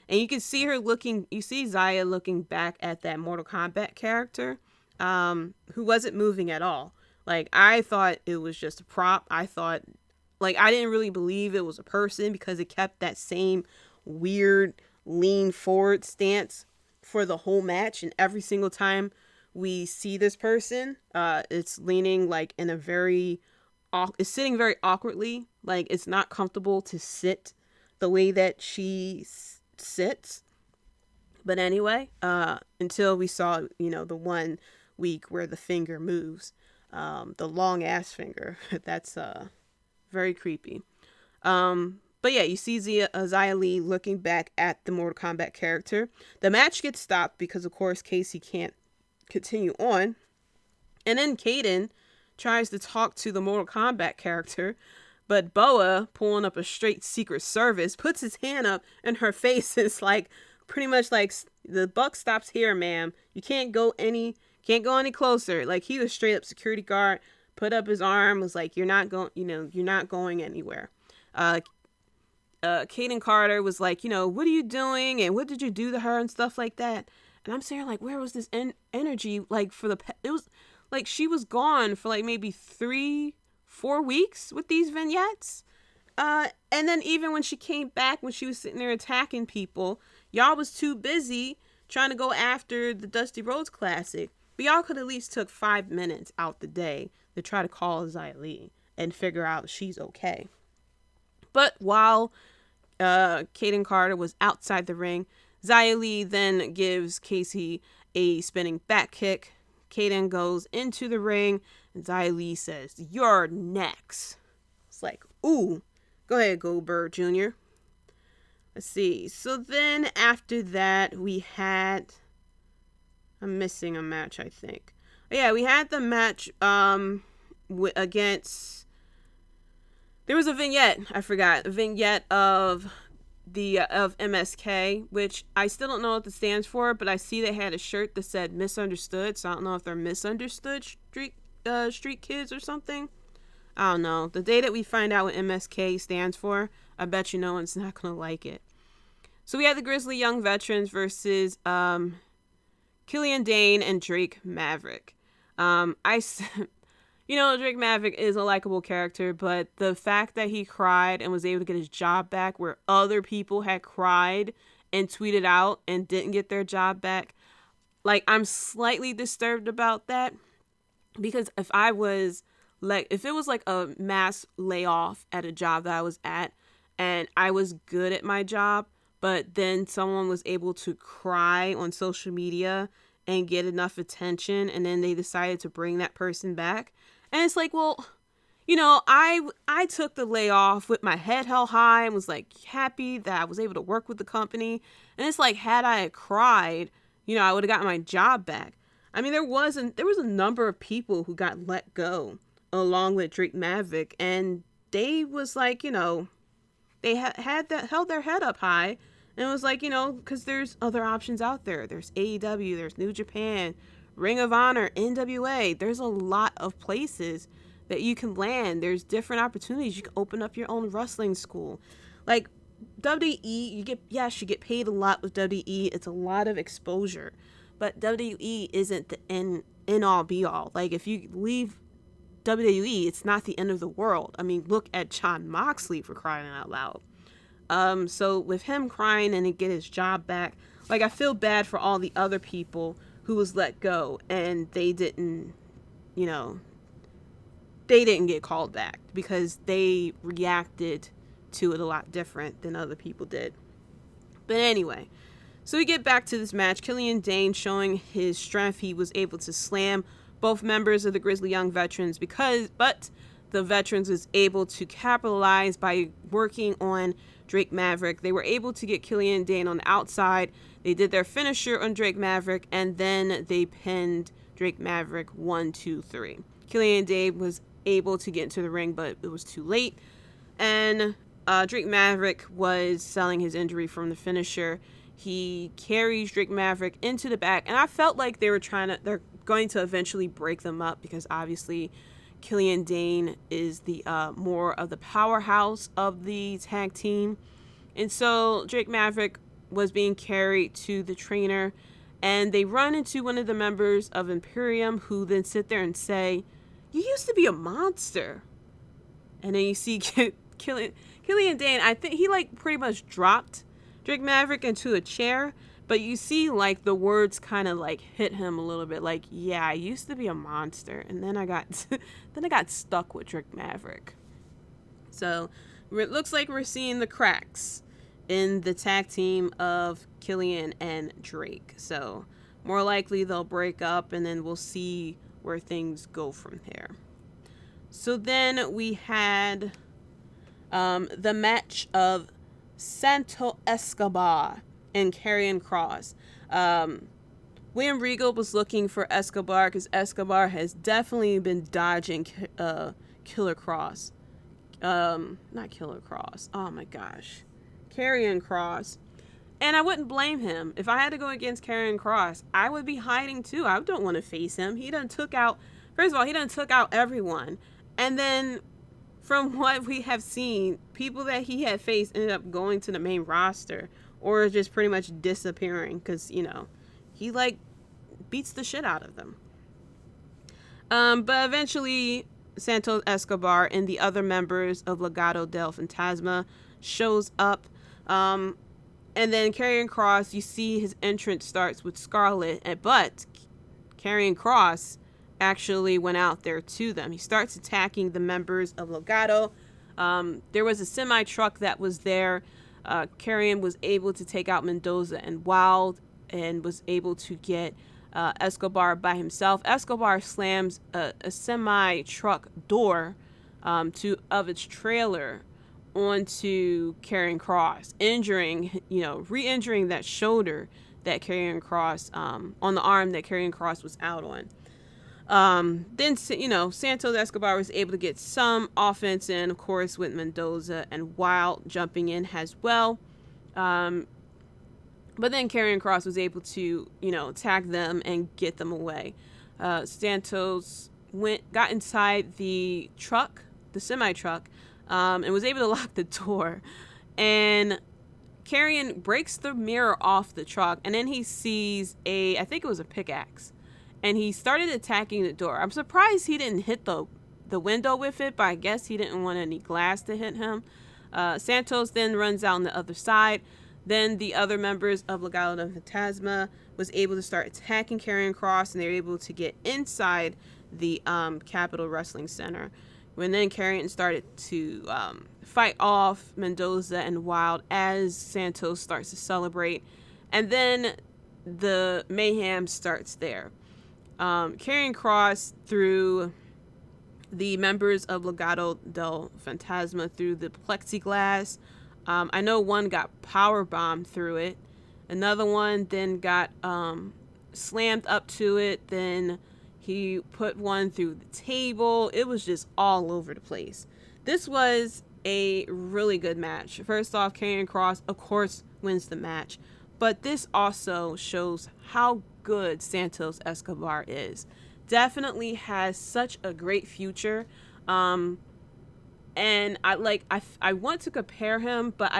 And you can see Xia looking back at that Mortal Kombat character, who wasn't moving at all. Like, I thought it was just a prop. I didn't really believe it was a person, because it kept that same weird lean forward stance for the whole match. And every single time we see this person, it's leaning like in it's sitting very awkwardly. Like, it's not comfortable to sit the way that she sits. But anyway, until we saw, you know, the one week where the finger moves, the long ass finger. That's very creepy. But yeah, you see Xia Li looking back at the Mortal Kombat character. The match gets stopped because, of course, Kacy can't continue on. And then Kaden tries to talk to the Mortal Kombat character, but Boa, pulling up a straight Secret Service, puts his hand up and her face is like, pretty much like, the buck stops here, ma'am. You can't go any closer. Like, he was straight up security guard, put up his arm, was like, you're not going anywhere. Kaden Carter was like, what are you doing? And what did you do to her and stuff like that? And I'm saying, like, where was this energy? Like, it was like she was gone for like maybe 3-4 weeks with these vignettes. And then even when she came back, when she was sitting there attacking people, y'all was too busy trying to go after the Dusty Rhodes Classic. But y'all could at least took 5 minutes out the day to try to call Xia Li and figure out if she's okay. But while Kaden Carter was outside the ring, Xia Li then gives Kacy a spinning back kick. Kaden goes into the ring, and Xia Li says, "You're next." It's like, ooh, go ahead, Goldberg Jr. Let's see. So then after that, we had... I'm missing a match, I think. Yeah, we had the match against... There was a vignette, I forgot. A vignette of MSK, which I still don't know what it stands for, but I see they had a shirt that said misunderstood, so I don't know if they're misunderstood street kids or something. I don't know. The day that we find out what MSK stands for, I bet you no one's not going to like it. So we had the Grizzly Young Veterans versus Killian Dain and Drake Maverick. Drake Maverick is a likable character, but the fact that he cried and was able to get his job back where other people had cried and tweeted out and didn't get their job back, like, I'm slightly disturbed about that, because if it was like a mass layoff at a job that I was at and I was good at my job, but then someone was able to cry on social media and get enough attention, and then they decided to bring that person back. And it's like, well, I took the layoff with my head held high and was like happy that I was able to work with the company. And it's like, had I cried, I would have gotten my job back. I mean, there was a number of people who got let go along with Drake Maverick, and they was like, they held their head up high, and it was like, because there's other options out there. There's AEW, there's New Japan, Ring of Honor, NWA. There's a lot of places that you can land. There's different opportunities. You can open up your own wrestling school. Like WWE, you get paid a lot with WWE. It's a lot of exposure. But WWE isn't the end all be all. Like, if you leave WWE, it's not the end of the world. I mean, look at Jon Moxley, for crying out loud. So with him crying and to get his job back, like, I feel bad for all the other people who was let go and they didn't get called back because they reacted to it a lot different than other people did. But anyway, so we get back to this match. Killian Dain showing his strength. He was able to slam both members of the Grizzly Young Veterans, but the Veterans was able to capitalize by working on Drake Maverick. They were able to get Killian Dain on the outside. They did their finisher on Drake Maverick, and then they pinned Drake Maverick 1, 2, 3. Killian Dain was able to get into the ring, but it was too late. And Drake Maverick was selling his injury from the finisher. He carries Drake Maverick into the back, and I felt like they're going to eventually break them up, because obviously Killian Dain is the more of the powerhouse of the tag team. And so Drake Maverick was being carried to the trainer, and they run into one of the members of Imperium, who then sit there and say, "You used to be a monster." And then you see Killian Dain, I think he pretty much dropped Drake Maverick into a chair, but you see the words kind of hit him a little bit, yeah, I used to be a monster, and then I got stuck with Drake Maverick. So it looks like we're seeing the cracks in the tag team of Killian and Drake. So more likely they'll break up, and then we'll see where things go from there. So then we had the match of Santos Escobar and Karrion Kross. William Regal was looking for Escobar because Escobar has definitely been dodging Killer Kross. Not Killer Kross. Oh my gosh. Karrion Kross. And I wouldn't blame him. If I had to go against Karrion Kross, I would be hiding too. I don't want to face him. He done took out, first of all, he done took out everyone. And then from what we have seen, people that he had faced ended up going to the main roster or just pretty much disappearing because, you know, he like beats the shit out of them. But eventually Santos Escobar and the other members of Legado del Fantasma shows up. And then Karrion Kross, you see his entrance starts with Scarlett, but Karrion Kross actually went out there to them. He starts attacking the members of Legado. There was a semi-truck that was there. Karrion was able to take out Mendoza and Wild and was able to get Escobar by himself. Escobar slams a semi-truck door of its trailer onto Karrion Kross, re-injuring that shoulder that Karrion Kross, on the arm that Karrion Kross was out on. Then, Santos Escobar was able to get some offense in, of course, with Mendoza and Wild jumping in as well. But then Karrion Kross was able to, attack them and get them away. Santos got inside the truck, the semi-truck, and was able to lock the door. And Karrion breaks the mirror off the truck, and then he sees I think it was a pickaxe, and he started attacking the door. I'm surprised he didn't hit the window with it, but I guess he didn't want any glass to hit him. Santos then runs out on the other side. Then the other members of Legado del Fantasma was able to start attacking Karrion Kross, and they were able to get inside the Capitol Wrestling Center. When then Karrion started to fight off Mendoza and Wild as Santos starts to celebrate. And then the mayhem starts there. Karrion Kross threw the members of Legado del Fantasma through the plexiglass. I know one got powerbombed through it. Another one then got slammed up to it. Then he put one through the table. It was just all over the place. This was a really good match. First off, Karrion Kross, of course, wins the match. But this also shows how good Santos Escobar is. Definitely has such a great future. And I want to compare him, but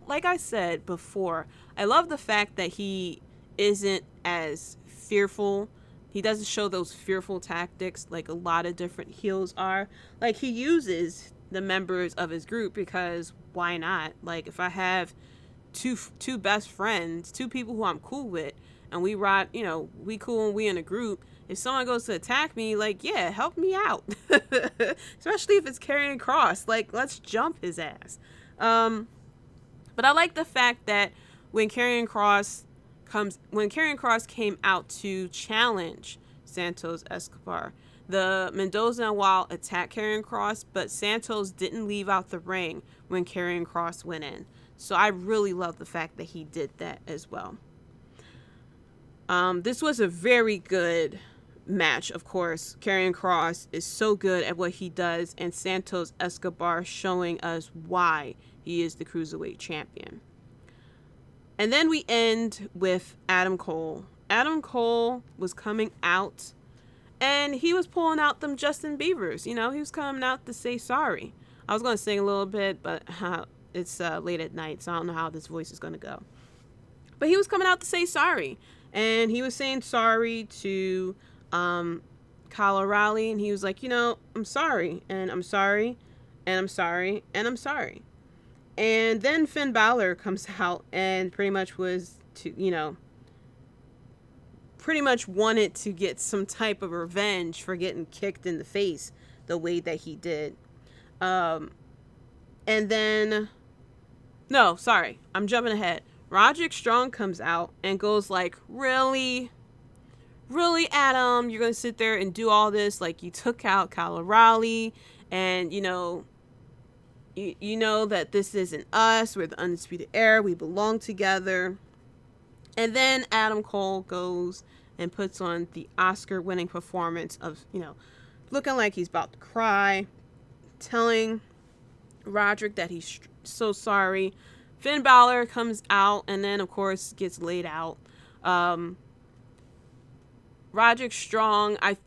like I said before, I love the fact that he isn't as fearful. He doesn't show those fearful tactics like a lot of different heels are. Like, he uses the members of his group because why not? Like, if I have two best friends, two people who I'm cool with, and we ride, we cool and we in a group, if someone goes to attack me, like, yeah, help me out. Especially if it's Karrion Kross. Like, let's jump his ass. But I like the fact that when Karrion Kross came out to challenge Santos Escobar, the Mendoza and Wild attacked Karrion Kross, but Santos didn't leave out the ring when Karrion Kross went in. So I really love the fact that he did that as well. This was a very good match, of course. Karrion Kross is so good at what he does, and Santos Escobar showing us why he is the Cruiserweight champion. And then we end with Adam Cole. Adam Cole was coming out, and he was pulling out them Justin Biebers. He was coming out to say sorry. I was going to sing a little bit, but it's late at night, so I don't know how this voice is going to go. But he was coming out to say sorry. And he was saying sorry to Kyle O'Reilly, and he was like, I'm sorry, and I'm sorry, and I'm sorry, and I'm sorry. And then Finn Balor comes out and pretty much was pretty much wanted to get some type of revenge for getting kicked in the face the way that he did. And then, no, sorry, I'm jumping ahead. Roderick Strong comes out and goes like, really, Adam, you're going to sit there and do all this? Like, you took out Kyle O'Reilly, and, you know that this isn't us. We're the Undisputed Era. We belong together. And then Adam Cole goes and puts on the Oscar-winning performance of, looking like he's about to cry, telling Roderick that he's so sorry. Finn Balor comes out and then, of course, gets laid out. Roderick Strong, I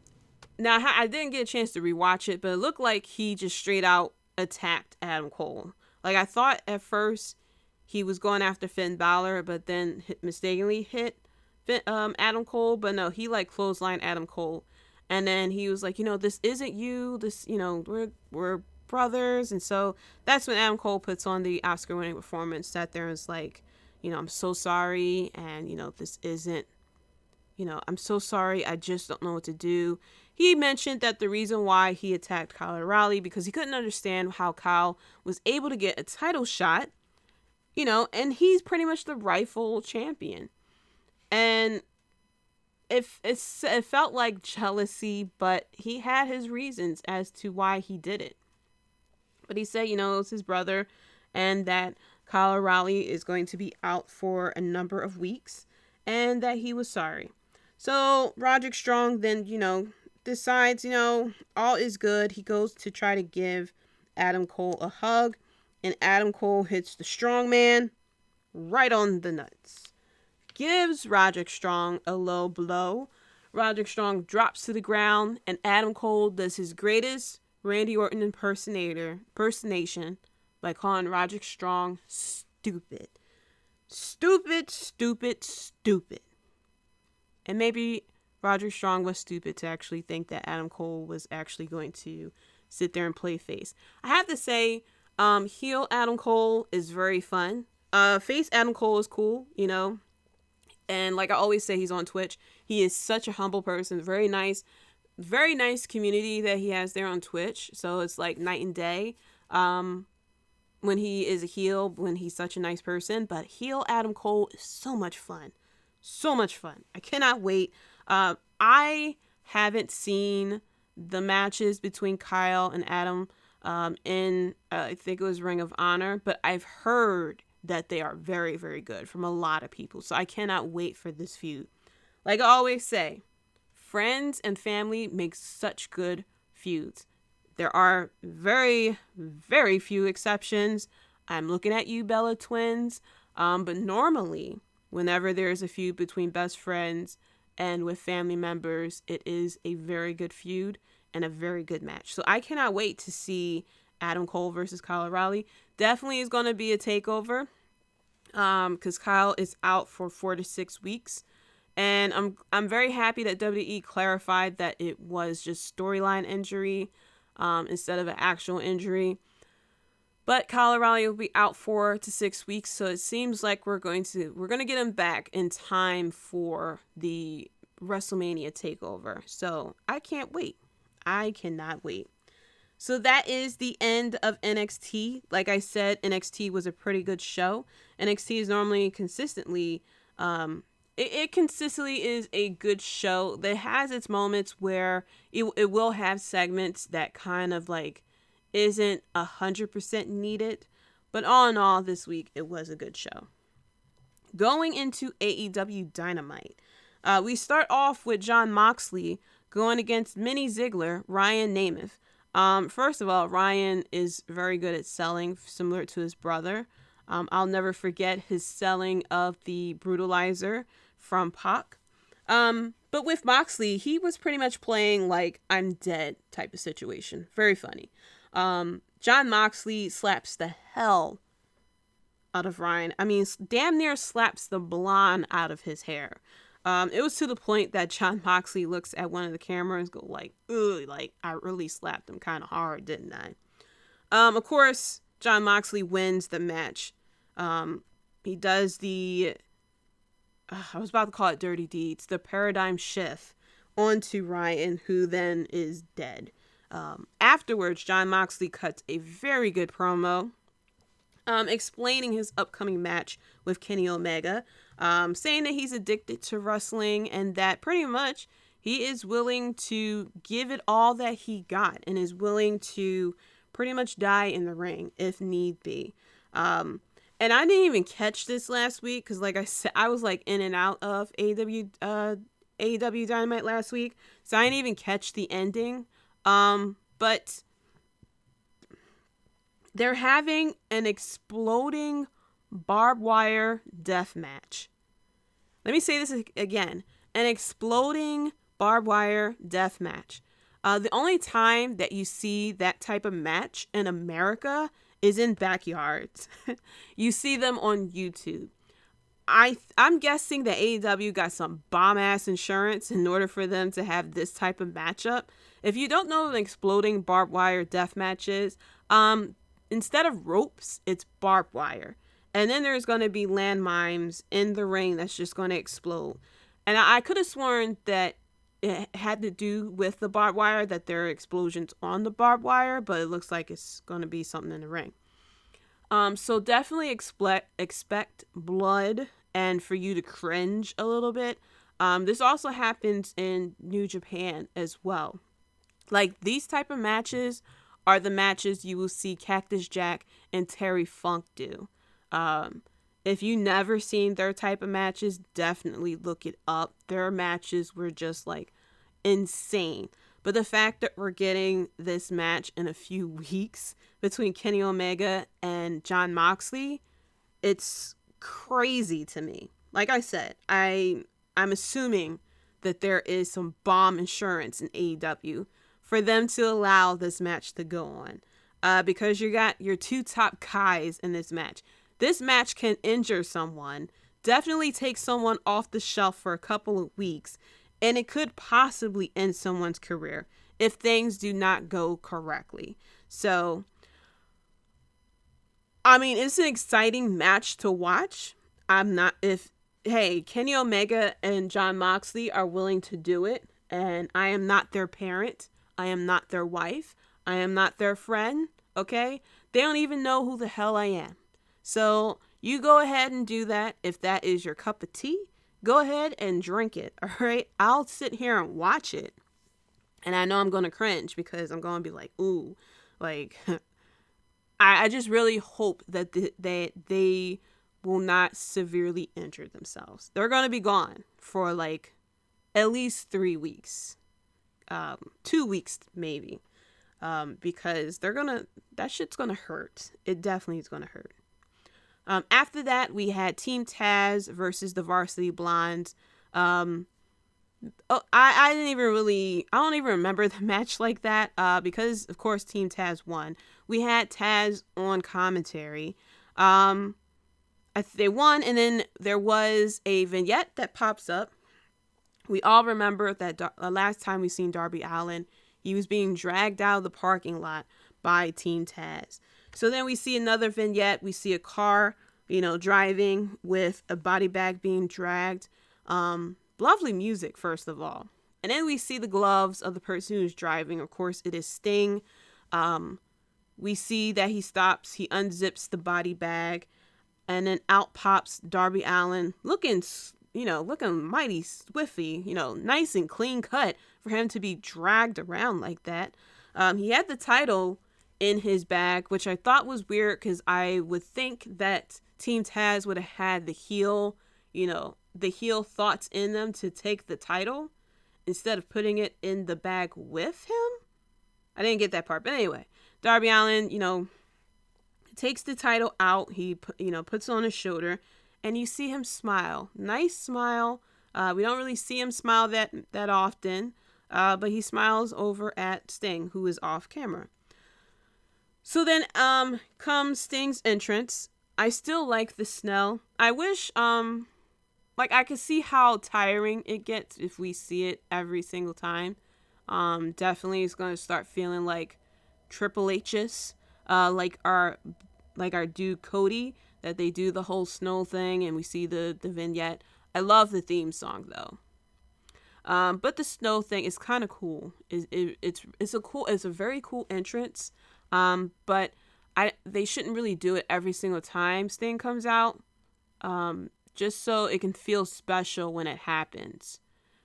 didn't get a chance to rewatch it, but it looked like he just straight out attacked Adam Cole. Like, I thought at first he was going after Finn Balor, but then mistakenly hit Adam Cole. But no, he like clotheslined Adam Cole. And then he was like, this isn't you. This, we're brothers. And so that's when Adam Cole puts on the Oscar-winning performance. Sat there and was like, I'm so sorry. And, this isn't, I'm so sorry. I just don't know what to do. He mentioned that the reason why he attacked Kyle O'Reilly because he couldn't understand how Kyle was able to get a title shot, and he's pretty much the rightful champion. And it felt like jealousy, but he had his reasons as to why he did it. But he said, it's his brother and that Kyle O'Reilly is going to be out for a number of weeks and that he was sorry. So Roderick Strong then, decides, all is good. He goes to try to give Adam Cole a hug, and Adam Cole hits the strong man right on the nuts. Gives Roderick Strong a low blow. Roderick Strong drops to the ground, and Adam Cole does his greatest Randy Orton impersonation by calling Roderick Strong stupid. Stupid, stupid, stupid. And maybe Roderick Strong was stupid to actually think that Adam Cole was actually going to sit there and play face. I have to say, heel Adam Cole is very fun. Face Adam Cole is cool, And like I always say, he's on Twitch. He is such a humble person. Very nice community that he has there on Twitch. So it's like night and day. When he is a heel, when he's such a nice person. But heel Adam Cole is so much fun. So much fun. I cannot wait. I haven't seen the matches between Kyle and Adam in, I think it was Ring of Honor, but I've heard that they are very, very good from a lot of people. So I cannot wait for this feud. Like I always say, friends and family make such good feuds. There are very, very few exceptions. I'm looking at you, Bella Twins. But normally, whenever there's a feud between best friends and with family members, it is a very good feud and a very good match. So I cannot wait to see Adam Cole versus Kyle O'Reilly. Definitely is going to be a takeover because Kyle is out for 4 to 6 weeks. And I'm very happy that WWE clarified that it was just storyline injury instead of an actual injury. But Kyle O'Reilly will be out 4 to 6 weeks, so it seems like we're going to get him back in time for the WrestleMania takeover. So I can't wait. I cannot wait. So that is the end of NXT. Like I said, NXT was a pretty good show. NXT is normally consistently, it consistently is a good show. That has its moments where it will have segments that kind of like isn't 100% needed, but all in all, this week it was a good show. Going into AEW Dynamite, we start off with Jon Moxley going against Mini Ziggler, Ryan Nemeth. First of all, Ryan is very good at selling, similar to his brother. I'll never forget his selling of the Brutalizer from Pac. But with Moxley, he was pretty much playing like I'm dead type of situation. Very funny. Jon Moxley slaps the hell out of Ryan. I mean, damn near slaps the blonde out of his hair. It was to the point that Jon Moxley looks at one of the cameras and go like, ugh, like I really slapped him kind of hard, didn't I? Of course, Jon Moxley wins the match. He does the, I was about to call it dirty deeds, the paradigm shift onto Ryan, who then is dead. Afterwards, Jon Moxley cuts a very good promo, explaining his upcoming match with Kenny Omega, saying that he's addicted to wrestling and that pretty much he is willing to give it all that he got and is willing to pretty much die in the ring if need be. And I didn't even catch this last week because, like I said, I was like in and out of AEW Dynamite last week, so I didn't even catch the ending. But they're having an exploding barbed wire death match. Let me say this again. An exploding barbed wire death match. The only time that you see that type of match in America is in backyards. You see them on YouTube. I'm guessing that AEW got some bomb-ass insurance in order for them to have this type of matchup. If you don't know what an exploding barbed wire death match is, instead of ropes, it's barbed wire. And then there's going to be landmines in the ring that's just going to explode. And I could have sworn that it had to do with the barbed wire, that there are explosions on the barbed wire, but it looks like it's going to be something in the ring. So definitely expect blood and for you to cringe a little bit. This also happens in New Japan as well. Like, these type of matches are the matches you will see Cactus Jack and Terry Funk do. If you never seen their type of matches, definitely look it up. Their matches were just like insane. But the fact that we're getting this match in a few weeks between Kenny Omega and Jon Moxley, it's crazy to me. Like I said, I'm assuming that there is some bomb insurance in AEW for them to allow this match to go on. Because you got your two top guys in this match. This match can injure someone, definitely take someone off the shelf for a couple of weeks, and it could possibly end someone's career if things do not go correctly. So, I mean, it's an exciting match to watch. Kenny Omega and Jon Moxley are willing to do it, and I am not their parent, I am not their wife, I am not their friend, okay? They don't even know who the hell I am. So you go ahead and do that. If that is your cup of tea, go ahead and drink it. All right. I'll sit here and watch it. And I know I'm going to cringe because I'm going to be like, ooh, like, I just really hope that they will not severely injure themselves. They're going to be gone for like at least 3 weeks, 2 weeks, maybe, because that shit's going to hurt. It definitely is going to hurt. After that, we had Team Taz versus the Varsity Blondes. I don't even remember the match like that, because of course Team Taz won. We had Taz on commentary. They won, and then there was a vignette that pops up. We all remember that last time we seen Darby Allin, he was being dragged out of the parking lot by Team Taz. So then we see another vignette. We see a car, driving with a body bag being dragged. Lovely music, first of all. And then we see the gloves of the person who's driving. Of course, it is Sting. We see that he stops. He unzips the body bag. And then out pops Darby Allin, looking mighty swiftly, nice and clean cut for him to be dragged around like that. He had the title in his bag, which I thought was weird because I would think that Team Taz would have had the heel thoughts in them to take the title instead of putting it in the bag with him. I didn't get that part, but anyway, Darby Allin, takes the title out. He puts it on his shoulder, and you see him smile. Nice smile. We don't really see him smile that often, but he smiles over at Sting, who is off camera. So then comes Sting's entrance. I still like the smell. I wish I could see how tiring it gets if we see it every single time. Definitely it's going to start feeling like Triple H's, like our dude Cody, that they do the whole snow thing and we see the vignette. I love the theme song though. But the snow thing is kind of cool. It's a very cool entrance. But they shouldn't really do it every single time Sting comes out. Just so it can feel special when it happens.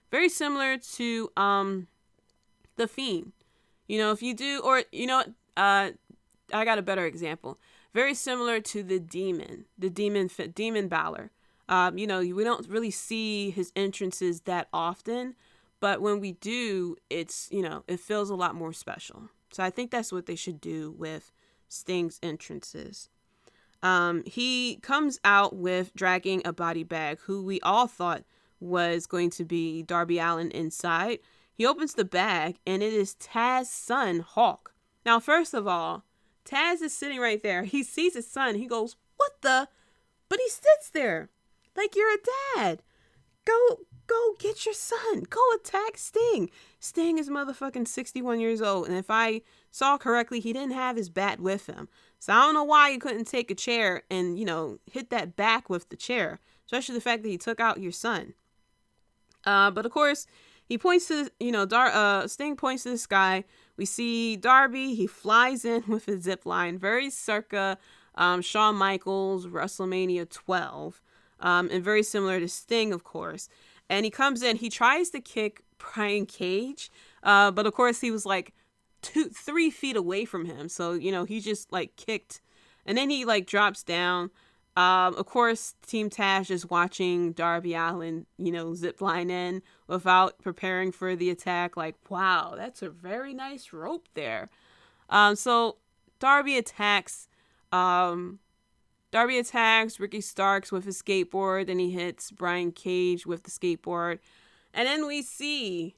Very similar to The Fiend. If you do, or I got a better example. Very similar to the Demon Balor. We don't really see his entrances that often, but when we do, it's, it feels a lot more special. So I think that's what they should do with Sting's entrances. He comes out with dragging a body bag, who we all thought was going to be Darby Allin inside. He opens the bag, and it is Taz's son, Hawk. Now, first of all, Taz is sitting right there. He sees his son. He goes, "What the?" But he sits there like, you're a dad. Go get your son. Go attack Sting. Sting is motherfucking 61 years old. And if I saw correctly, he didn't have his bat with him. So I don't know why you couldn't take a chair and, hit that back with the chair. Especially the fact that he took out your son. But of course, he points to, Sting points to the sky. We see Darby. He flies in with a zip line. Very circa Shawn Michaels, WrestleMania 12. And very similar to Sting, of course. And he comes in. He tries to kick Brian Cage. But of course, he was like 3 feet away from him. So, he just like kicked. And then he like drops down. Of course, Team Taz is watching Darby Allin, zip line in without preparing for the attack. Like, wow, that's a very nice rope there. So Darby attacks Ricky Starks with his skateboard, then he hits Brian Cage with the skateboard. And then we see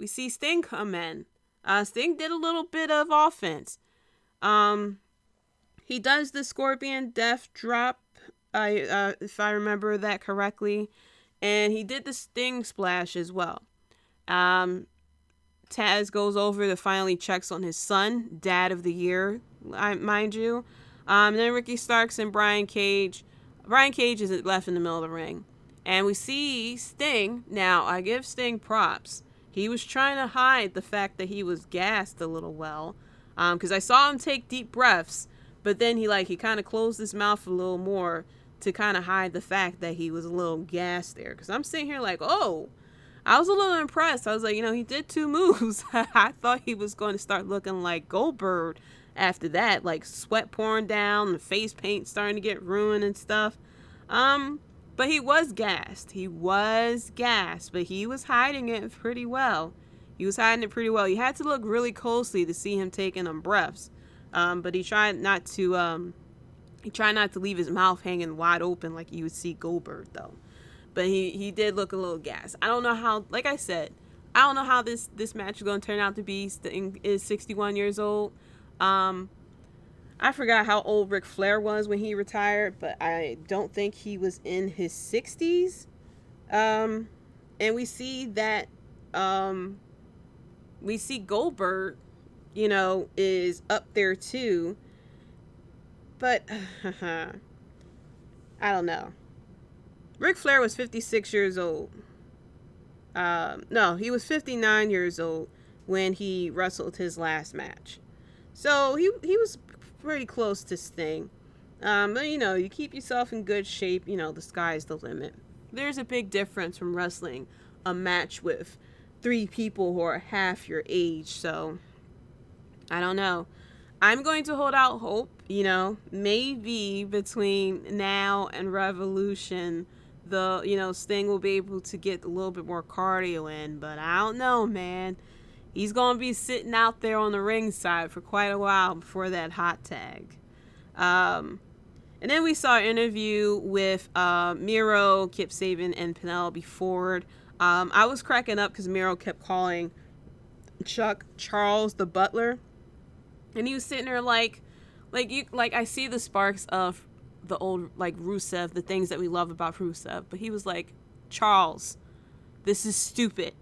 Sting come in. Sting did a little bit of offense. He does the Scorpion Death Drop, if I remember that correctly. And he did the Sting Splash as well. Taz goes over to finally checks on his son, Dad of the Year, mind you. Then Ricky Starks and Brian Cage. Brian Cage is left in the middle of the ring. And we see Sting. Now, I give Sting props. He was trying to hide the fact that he was gassed a little well. Because I saw him take deep breaths. But then he kind of closed his mouth a little more to kind of hide the fact that he was a little gassed there. Because I'm sitting here like, oh, I was a little impressed. I was like, he did 2 moves. I thought he was going to start looking like Goldberg after that, like sweat pouring down, the face paint starting to get ruined and stuff. But he was gassed. But he was hiding it pretty well. You had to look really closely to see him taking them breaths. But he tried not to leave his mouth hanging wide open like you would see Goldberg though. But he did look a little gassed. I don't know how, like I said, I don't know how this match is going to turn out to be. Sting is 61 years old. I forgot how old Ric Flair was when he retired, but I don't think he was in his 60s. And we see that, Goldberg, is up there too. But, I don't know. Ric Flair was 56 years old. No, he was 59 years old when he wrestled his last match. So he was pretty close to Sting. But you keep yourself in good shape, the sky's the limit. There's a big difference from wrestling a match with 3 people who are half your age. So I don't know. I'm going to hold out hope, maybe between now and Revolution, Sting will be able to get a little bit more cardio in, but I don't know, man. He's going to be sitting out there on the ringside for quite a while before that hot tag. And then we saw an interview with Miro, Kip Sabian, and Penelope Ford. I was cracking up because Miro kept calling Chuck Charles the Butler. And he was sitting there like I see the sparks of the old, Rusev, the things that we love about Rusev. But he was like, Charles, this is stupid.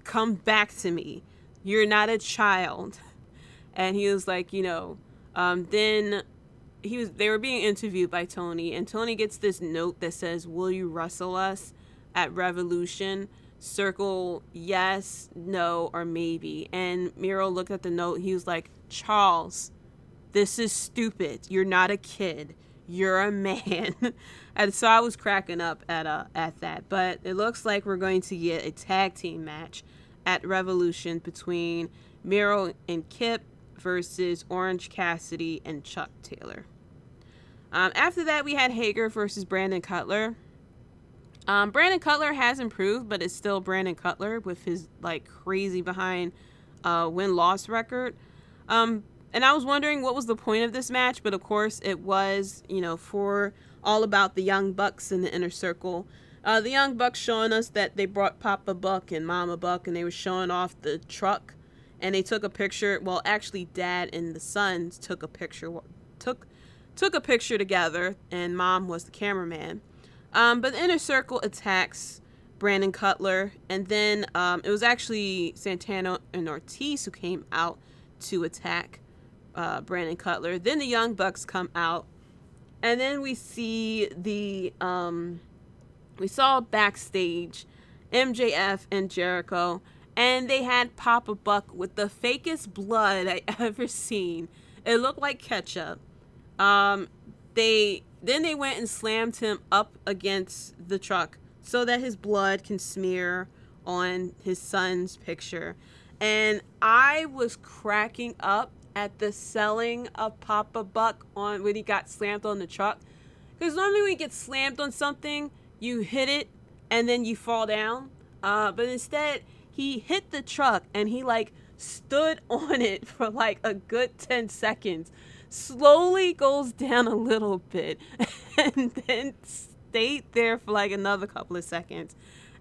Come back to me. You're not a child. And he was like, then they were being interviewed by Tony, and Tony gets this note that says, will you wrestle us at Revolution? Circle yes, no, or maybe. And Miro looked at the note. He was like, Charles, this is stupid. You're not a kid. You're a man. And so I was cracking up at that. But it looks like we're going to get a tag team match at Revolution between Miro and Kip versus Orange Cassidy and Chuck Taylor. After that, we had Hager versus Brandon Cutler. Brandon Cutler has improved, but it's still Brandon Cutler with his like crazy behind win-loss record. And I was wondering what was the point of this match, but of course it was, for all about the Young Bucks in the Inner Circle. The Young Bucks showing us that they brought Papa Buck and Mama Buck, and they were showing off the truck, and they took a picture. Well, actually, Dad and the sons took a picture together, and Mom was the cameraman. But the Inner Circle attacks Brandon Cutler, and then it was actually Santana and Ortiz who came out to attack Brandon Cutler. Then the Young Bucks come out, and then we see we saw backstage MJF and Jericho, and they had Papa Buck with the fakest blood I ever seen. It looked like ketchup. Then they went and slammed him up against the truck so that his blood can smear on his son's picture. And I was cracking up at the selling of Papa Buck on when he got slammed on the truck. Because normally when you get slammed on something, you hit it and then you fall down. But instead, he hit the truck and he like stood on it for like a good 10 seconds. Slowly goes down a little bit and then stayed there for like another couple of seconds.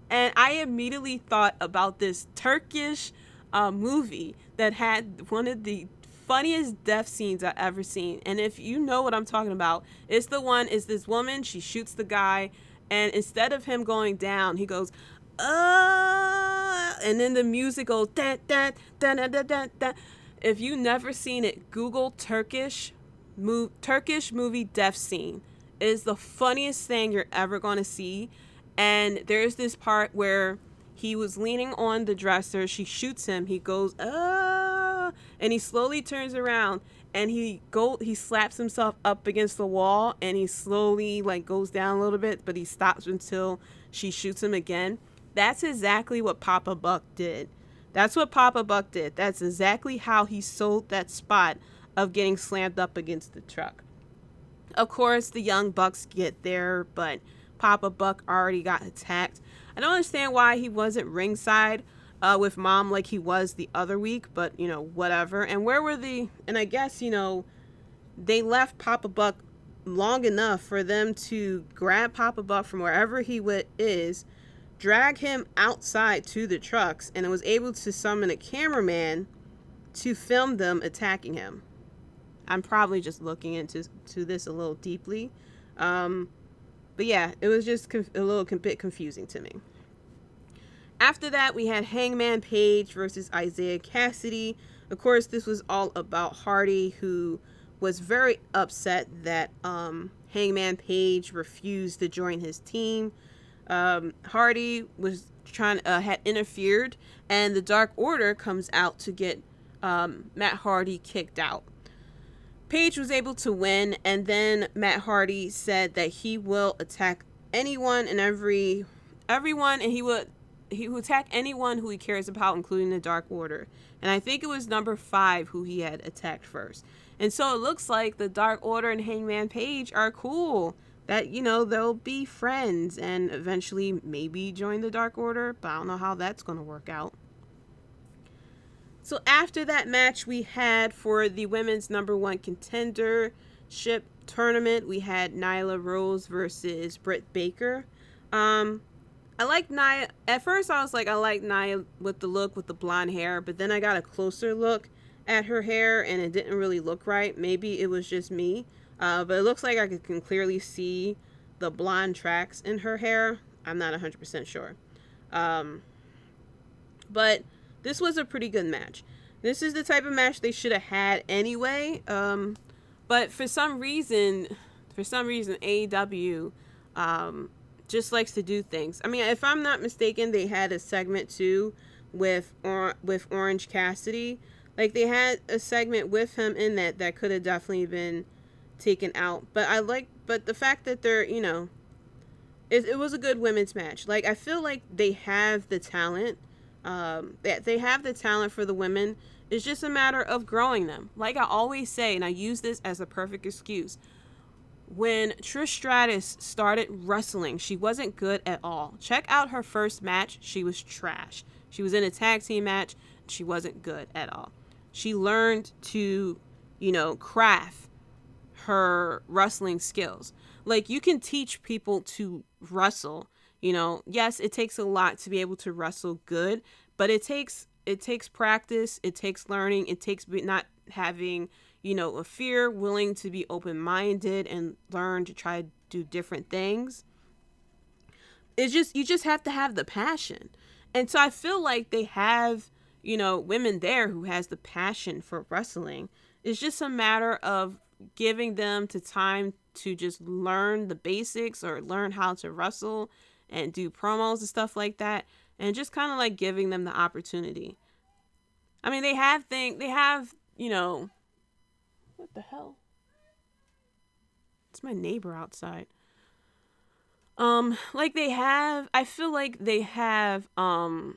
And I immediately thought about this Turkish movie that had one of the funniest death scenes I've ever seen. And if you know what I'm talking about, it's this woman, she shoots the guy, and instead of him going down, he goes, and then the music goes, da, da, da, da, da, da, da. If you've never seen it, Google Turkish movie death scene. It is the funniest thing you're ever going to see. And there's this part where he was leaning on the dresser. She shoots him. He goes, and he slowly turns around and he slaps himself up against the wall, and he slowly like goes down a little bit, but he stops until she shoots him again. That's exactly what Papa Buck did. That's exactly how he sold that spot of getting slammed up against the truck. Of course, the Young Bucks get there, but Papa Buck already got attacked. I don't understand why he wasn't ringside with Mom like he was the other week, but, whatever. And where were and I guess, they left Papa Buck long enough for them to grab Papa Buck from wherever he is, drag him outside to the trucks, and it was able to summon a cameraman to film them attacking him. I'm probably just looking into this a little deeply. But yeah, it was just a little bit confusing to me. After that, we had Hangman Page versus Isiah Kassidy. Of course, this was all about Hardy, who was very upset that Hangman Page refused to join his team. Hardy was had interfered, and the Dark Order comes out to get Matt Hardy kicked out. Page was able to win, and then Matt Hardy said that he will attack anyone and everyone, and he would attack anyone who he cares about, including the Dark Order. And I think it was number 5 who he had attacked first. And so it looks like the Dark Order and Hangman Page are cool. That, they'll be friends and eventually maybe join the Dark Order, but I don't know how that's going to work out. So after that match we had for the women's number 1 contendership tournament, we had Nyla Rose versus Britt Baker. I like Nyla. At first I was like, I like Nyla with the blonde hair, but then I got a closer look at her hair and it didn't really look right. Maybe it was just me. But it looks like I can clearly see the blonde tracks in her hair. I'm not 100% sure. But this was a pretty good match. This is the type of match they should have had anyway. But for some reason, AEW just likes to do things. I mean, if I'm not mistaken, they had a segment too with Orange Cassidy. Like, they had a segment with him in that could have definitely been taken out. But the fact that they're, it was a good women's match. Like, I feel like they have the talent. They have the talent for the women. It's just a matter of growing them. Like I always say, and I use this as a perfect excuse. When Trish Stratus started wrestling, she wasn't good at all. Check out her first match. She was trash. She was in a tag team match. She wasn't good at all. She learned to, craft her wrestling skills. Like, you can teach people to wrestle. Yes, it takes a lot to be able to wrestle good, but it takes practice. It takes learning. It takes not having, a fear, willing to be open-minded and learn to try to do different things. It's just, you just have to have the passion. And so I feel like they have, women there who has the passion for wrestling. It's just a matter of giving them the time to just learn the basics or learn how to wrestle and do promos and stuff like that. And just kind of like giving them the opportunity. I mean, they have, what the hell? It's my neighbor outside. I feel like they have, that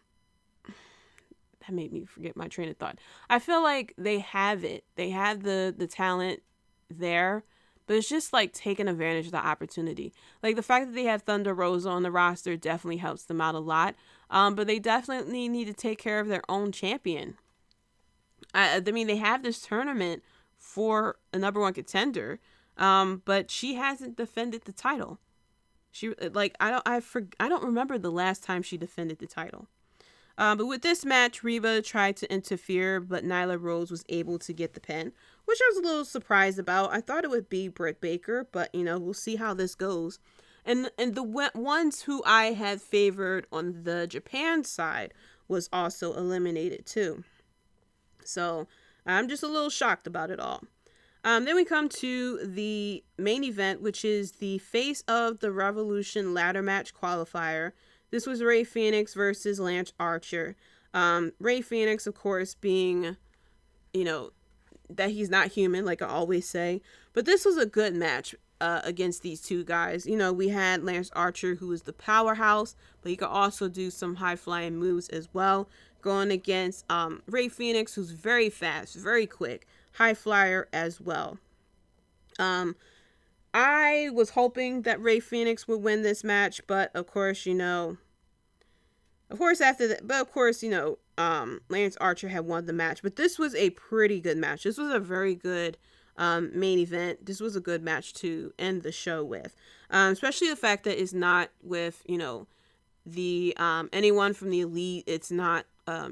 made me forget my train of thought. I feel like they have it. They have the talent there, but it's just like taking advantage of the opportunity. Like the fact that they have Thunder Rosa on the roster definitely helps them out a lot. But they definitely need to take care of their own champion. I mean, they have this tournament for a number one contender, but she hasn't defended the title. I don't remember the last time she defended the title. But with this match, Reba tried to interfere, but Nyla Rose was able to get the pin, which I was a little surprised about. I thought it would be Britt Baker, but we'll see how this goes. And the ones who I had favored on the Japan side was also eliminated too. So I'm just a little shocked about it all. Then we come to the main event, which is the Face of the Revolution ladder match qualifier. This was Rey Fenix versus Lance Archer. Rey Fenix, of course, being, that he's not human, like I always say. But this was a good match against these two guys. We had Lance Archer, who is the powerhouse, but he could also do some high-flying moves as well, going against Rey Fenix, who's very fast, very quick, high flyer as well. I was hoping that Rey Fenix would win this match, but of course, Lance Archer had won the match. But this was a pretty good match. This was a very good main event. This was a good match to end the show with, especially the fact that it's not with the anyone from the Elite. It's not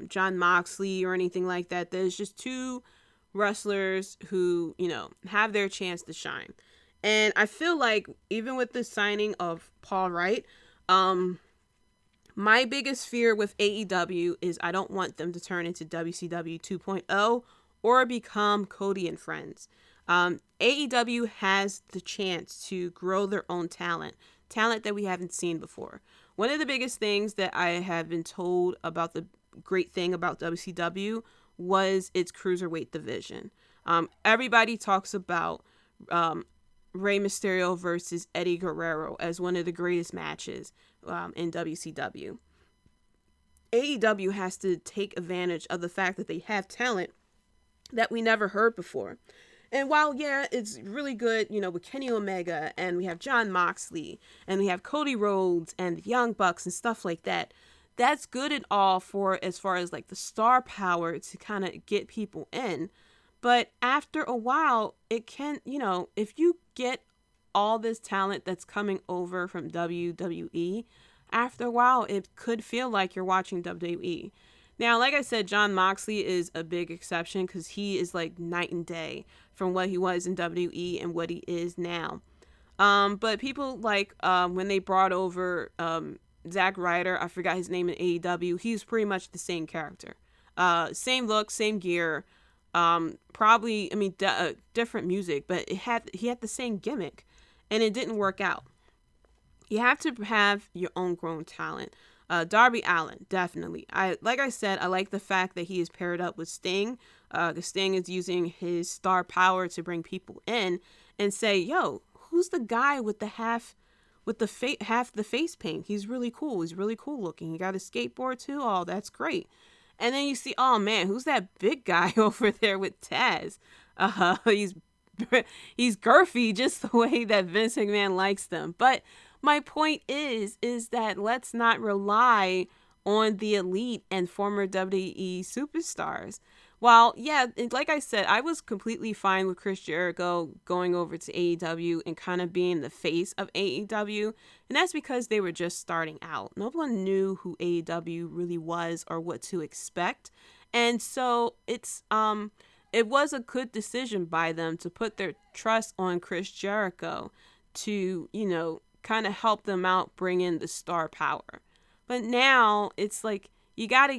John Moxley or anything like that. There's just two wrestlers who have their chance to shine. And I feel like even with the signing of Paul Wright, my biggest fear with AEW is I don't want them to turn into WCW 2.0 or become Cody and Friends. AEW has the chance to grow their own talent that we haven't seen before. One of the biggest things that I have been told about the great thing about WCW was its Cruiserweight division. Everybody talks about Rey Mysterio versus Eddie Guerrero as one of the greatest matches in WCW. AEW has to take advantage of the fact that they have talent that we never heard before. And while, it's really good, with Kenny Omega, and we have John Moxley, and we have Cody Rhodes, and the Young Bucks, and stuff like that, that's good and all for as far as, like, the star power to kind of get people in. But after a while, it can, if you get all this talent that's coming over from WWE, after a while, it could feel like you're watching WWE. Now, like I said, John Moxley is a big exception because he is like night and day from what he was in WWE and what he is now. But people like when they brought over Zack Ryder, I forgot his name in AEW, he's pretty much the same character. Same look, same gear. Probably, different music, but he had the same gimmick, and it didn't work out. You have to have your own grown talent. Darby Allin, definitely. Like I said, I like the fact that he is paired up with Sting. Sting is using his star power to bring people in and say, yo, who's the guy with the half the face paint? He's really cool. He's really cool looking. He got a skateboard too. Oh, that's great. And then you see, oh man, who's that big guy over there with Taz? He's girthy just the way that Vince McMahon likes them. But my point is that let's not rely on the elite and former WWE superstars. While, yeah, like I said, I was completely fine with Chris Jericho going over to AEW and kind of being the face of AEW. And that's because they were just starting out. No one knew who AEW really was or what to expect. And so it was a good decision by them to put their trust on Chris Jericho to, kind of help them out, bring in the star power. But now it's like, you gotta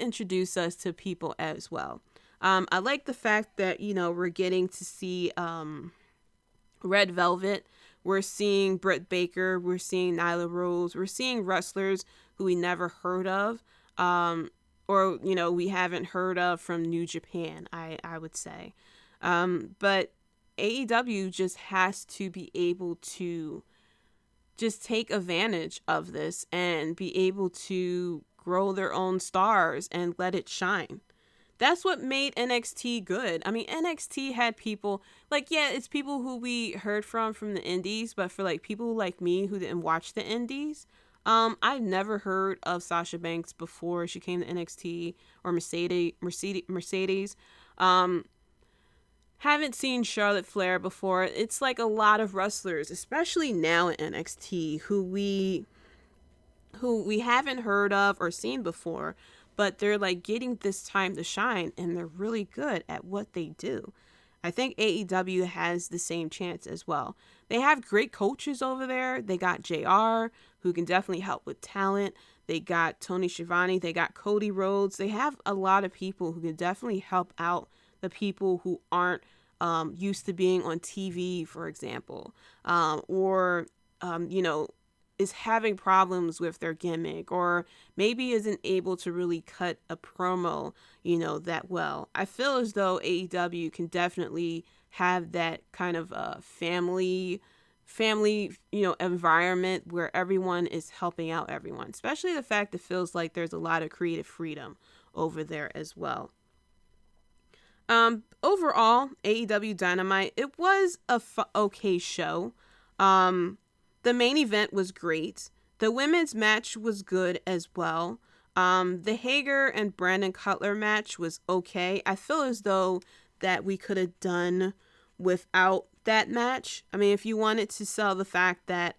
introduce us to people as well. I like the fact that, we're getting to see Red Velvet. We're seeing Britt Baker. We're seeing Nyla Rose. We're seeing wrestlers who we never heard of. Or, we haven't heard of from New Japan, I would say. But AEW just has to be able to just take advantage of this and be able to grow their own stars and let it shine. That's what made NXT good. I mean, NXT had people, it's people who we heard from the indies, but for, people like me who didn't watch the indies, I've never heard of Sasha Banks before she came to NXT, or Mercedes. Haven't seen Charlotte Flair before. It's like a lot of wrestlers, especially now in NXT, who we haven't heard of or seen before, but they're getting this time to shine, and they're really good at what they do. I think AEW has the same chance as well. They have great coaches over there. They got JR, who can definitely help with talent. They got Tony Schiavone. They got Cody Rhodes. They have a lot of people who can definitely help out the people who aren't used to being on TV, for example, or is having problems with their gimmick, or maybe isn't able to really cut a promo, that well. I feel as though AEW can definitely have that kind of family, environment where everyone is helping out everyone, especially the fact that it feels like there's a lot of creative freedom over there as well. Overall, AEW Dynamite, it was a okay show. The main event was great. The women's match was good as well. The Hager and Brandon Cutler match was okay. I feel as though that we could have done without that match. I mean, if you wanted to sell the fact that,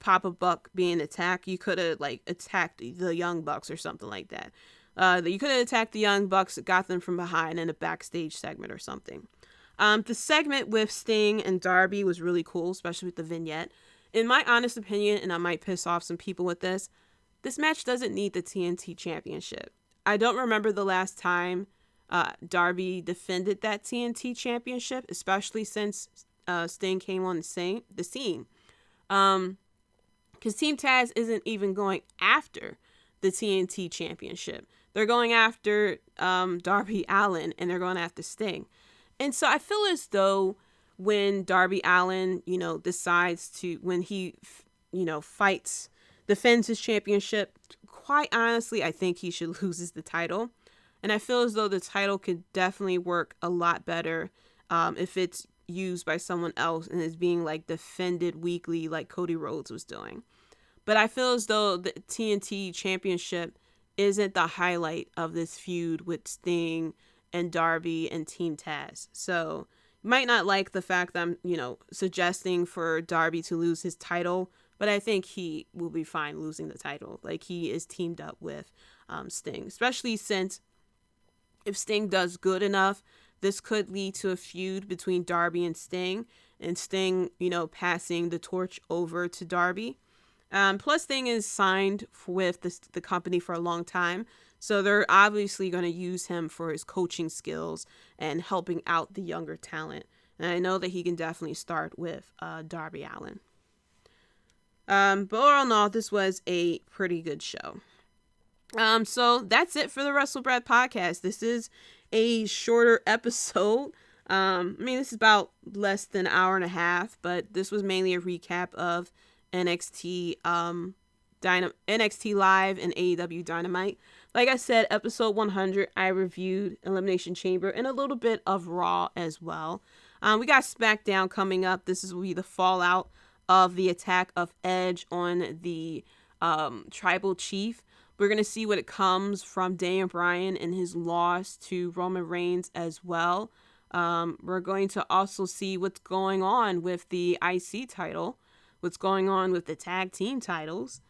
Papa Buck being attacked, you could have, attacked the Young Bucks or something like that. You could have attacked the Young Bucks, got them from behind in a backstage segment or something. The segment with Sting and Darby was really cool, especially with the vignette. In my honest opinion, and I might piss off some people with this match doesn't need the TNT Championship. I don't remember the last time Darby defended that TNT Championship, especially since Sting came on the scene. Because Team Taz isn't even going after the TNT Championship. They're going after Darby Allin, and they're going after Sting. And so I feel as though when Darby Allin, decides to, when he, defends his championship, quite honestly, I think he should lose the title. And I feel as though the title could definitely work a lot better if it's used by someone else and is being defended weekly like Cody Rhodes was doing. But I feel as though the TNT Championship isn't the highlight of this feud with Sting and Darby and Team Taz. So you might not like the fact that I'm, suggesting for Darby to lose his title, but I think he will be fine losing the title. He is teamed up with Sting, especially since if Sting does good enough, this could lead to a feud between Darby and Sting Sting, passing the torch over to Darby. Plus, Sting is signed with the company for a long time, so they're obviously going to use him for his coaching skills and helping out the younger talent. And I know that he can definitely start with Darby Allin. But all in all, this was a pretty good show. So that's it for the WrestleBread podcast. This is a shorter episode. This is about less than an hour and a half, but this was mainly a recap of NXT NXT Live and AEW Dynamite. Like I said, episode 100, I reviewed Elimination Chamber and a little bit of Raw as well. We got SmackDown coming up. This will be the fallout of the attack of Edge on the Tribal Chief. We're going to see what it comes from Daniel Bryan and his loss to Roman Reigns as well. We're going to also see what's going on with the IC title, what's going on with the tag team titles.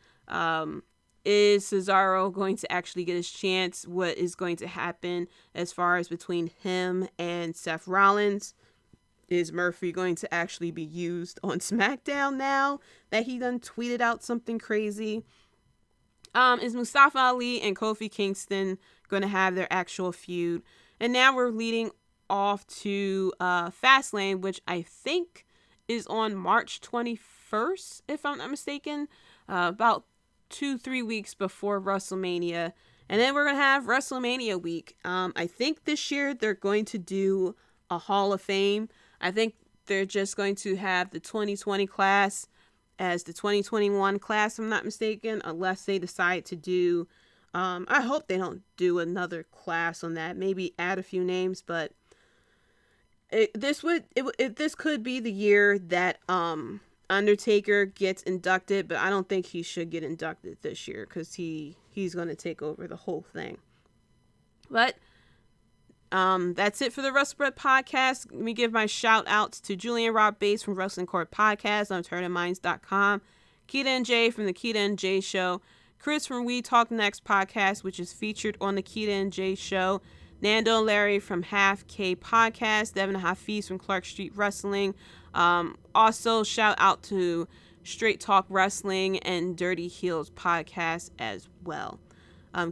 Is Cesaro going to actually get his chance? What is going to happen as far as between him and Seth Rollins? Is Murphy going to actually be used on SmackDown now that he done tweeted out something crazy? Is Mustafa Ali and Kofi Kingston going to have their actual feud? And now we're leading off to Fastlane, which I think is on March 21st, if I'm not mistaken, about 2-3 weeks before WrestleMania. And then we're going to have WrestleMania week. I think this year they're going to do a Hall of Fame. I think they're just going to have the 2020 class as the 2021 class, if I'm not mistaken, unless they decide to do, I hope they don't do another class on that, maybe add a few names, but this could be the year that Undertaker gets inducted, but I don't think he should get inducted this year because he's going to take over the whole thing. But that's it for the WrestleBread podcast. Let me give my shout outs to Julian Rob Bates from Wrestling Court Podcast on TurnedMinds.com, Keita and Jay from the Keita and Jay Show, Chris from We Talk Next Podcast, which is featured on the Keita and Jay Show, Nando and Larry from Half K Podcast, Devin Hafiz from Clark Street Wrestling. Also shout out to Straight Talk Wrestling and Dirty Heels Podcast as well.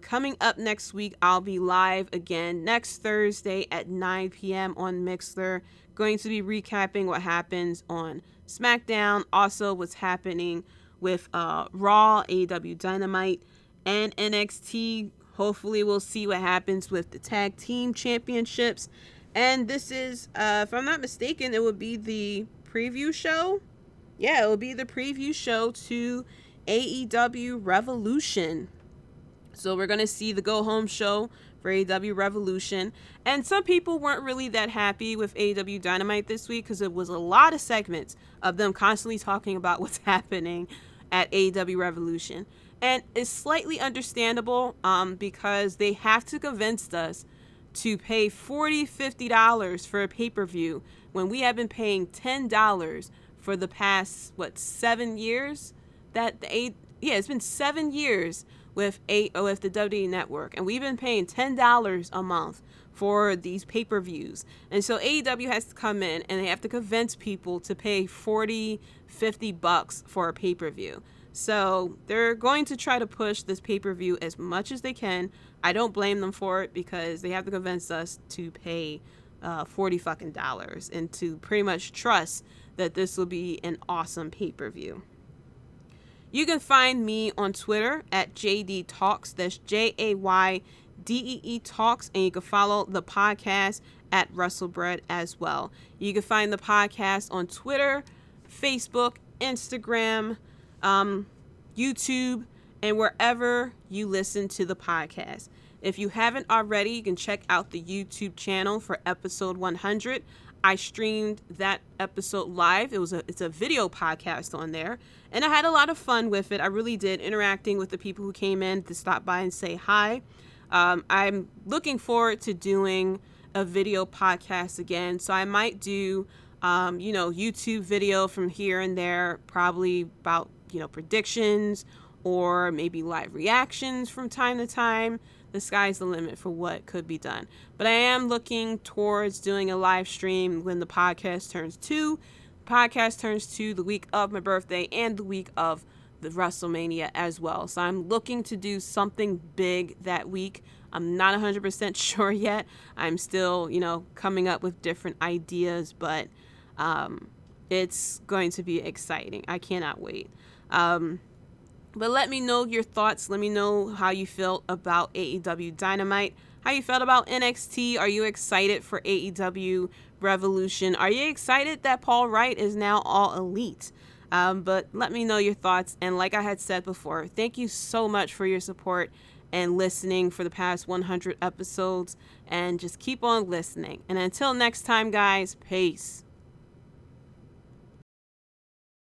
Coming up next week, I'll be live again next Thursday at 9 p.m. on Mixler. Going to be recapping what happens on SmackDown, also what's happening with Raw, AEW Dynamite, and NXT. Hopefully we'll see what happens with the tag team championships. And this is, if I'm not mistaken, it would be the preview show. Yeah, it will be the preview show to AEW Revolution. So we're going to see the go-home show for AEW Revolution. And some people weren't really that happy with AEW Dynamite this week because it was a lot of segments of them constantly talking about what's happening at AEW Revolution. And it's slightly understandable because they have to convince us to pay $40, $50 for a pay-per-view when we have been paying $10 for the past, 7 years? It's been 7 years with the WWE Network, and we've been paying $10 a month for these pay-per-views. And so AEW has to come in and they have to convince people to pay $40, $50 for a pay-per-view. So they're going to try to push this pay-per-view as much as they can. I don't blame them for it because they have to convince us to pay $40 and to pretty much trust that this will be an awesome pay-per-view. You can find me on Twitter at Jaydee Talks. That's JAYDEE Talks. And you can follow the podcast at WrestleBread as well. You can find the podcast on Twitter, Facebook, Instagram, YouTube, and wherever you listen to the podcast. If you haven't already, you can check out the YouTube channel for episode 100. I streamed that episode live. It's a video podcast on there, and I had a lot of fun with it. I really did, interacting with the people who came in to stop by and say hi. I'm looking forward to doing a video podcast again, so I might do YouTube video from here and there, probably about predictions or maybe live reactions from time to time. The sky's the limit for what could be done. But I am looking towards doing a live stream when the podcast turns 2. The podcast turns 2 the week of my birthday and the week of the WrestleMania as well. So I'm looking to do something big that week. I'm not 100% sure yet. I'm still, coming up with different ideas, but it's going to be exciting. I cannot wait. But let me know your thoughts. Let me know how you felt about AEW Dynamite. How you felt about NXT. Are you excited for AEW Revolution? Are you excited that Paul Wright is now all elite? But let me know your thoughts. And like I had said before, thank you so much for your support and listening for the past 100 episodes. And just keep on listening. And until next time, guys, peace.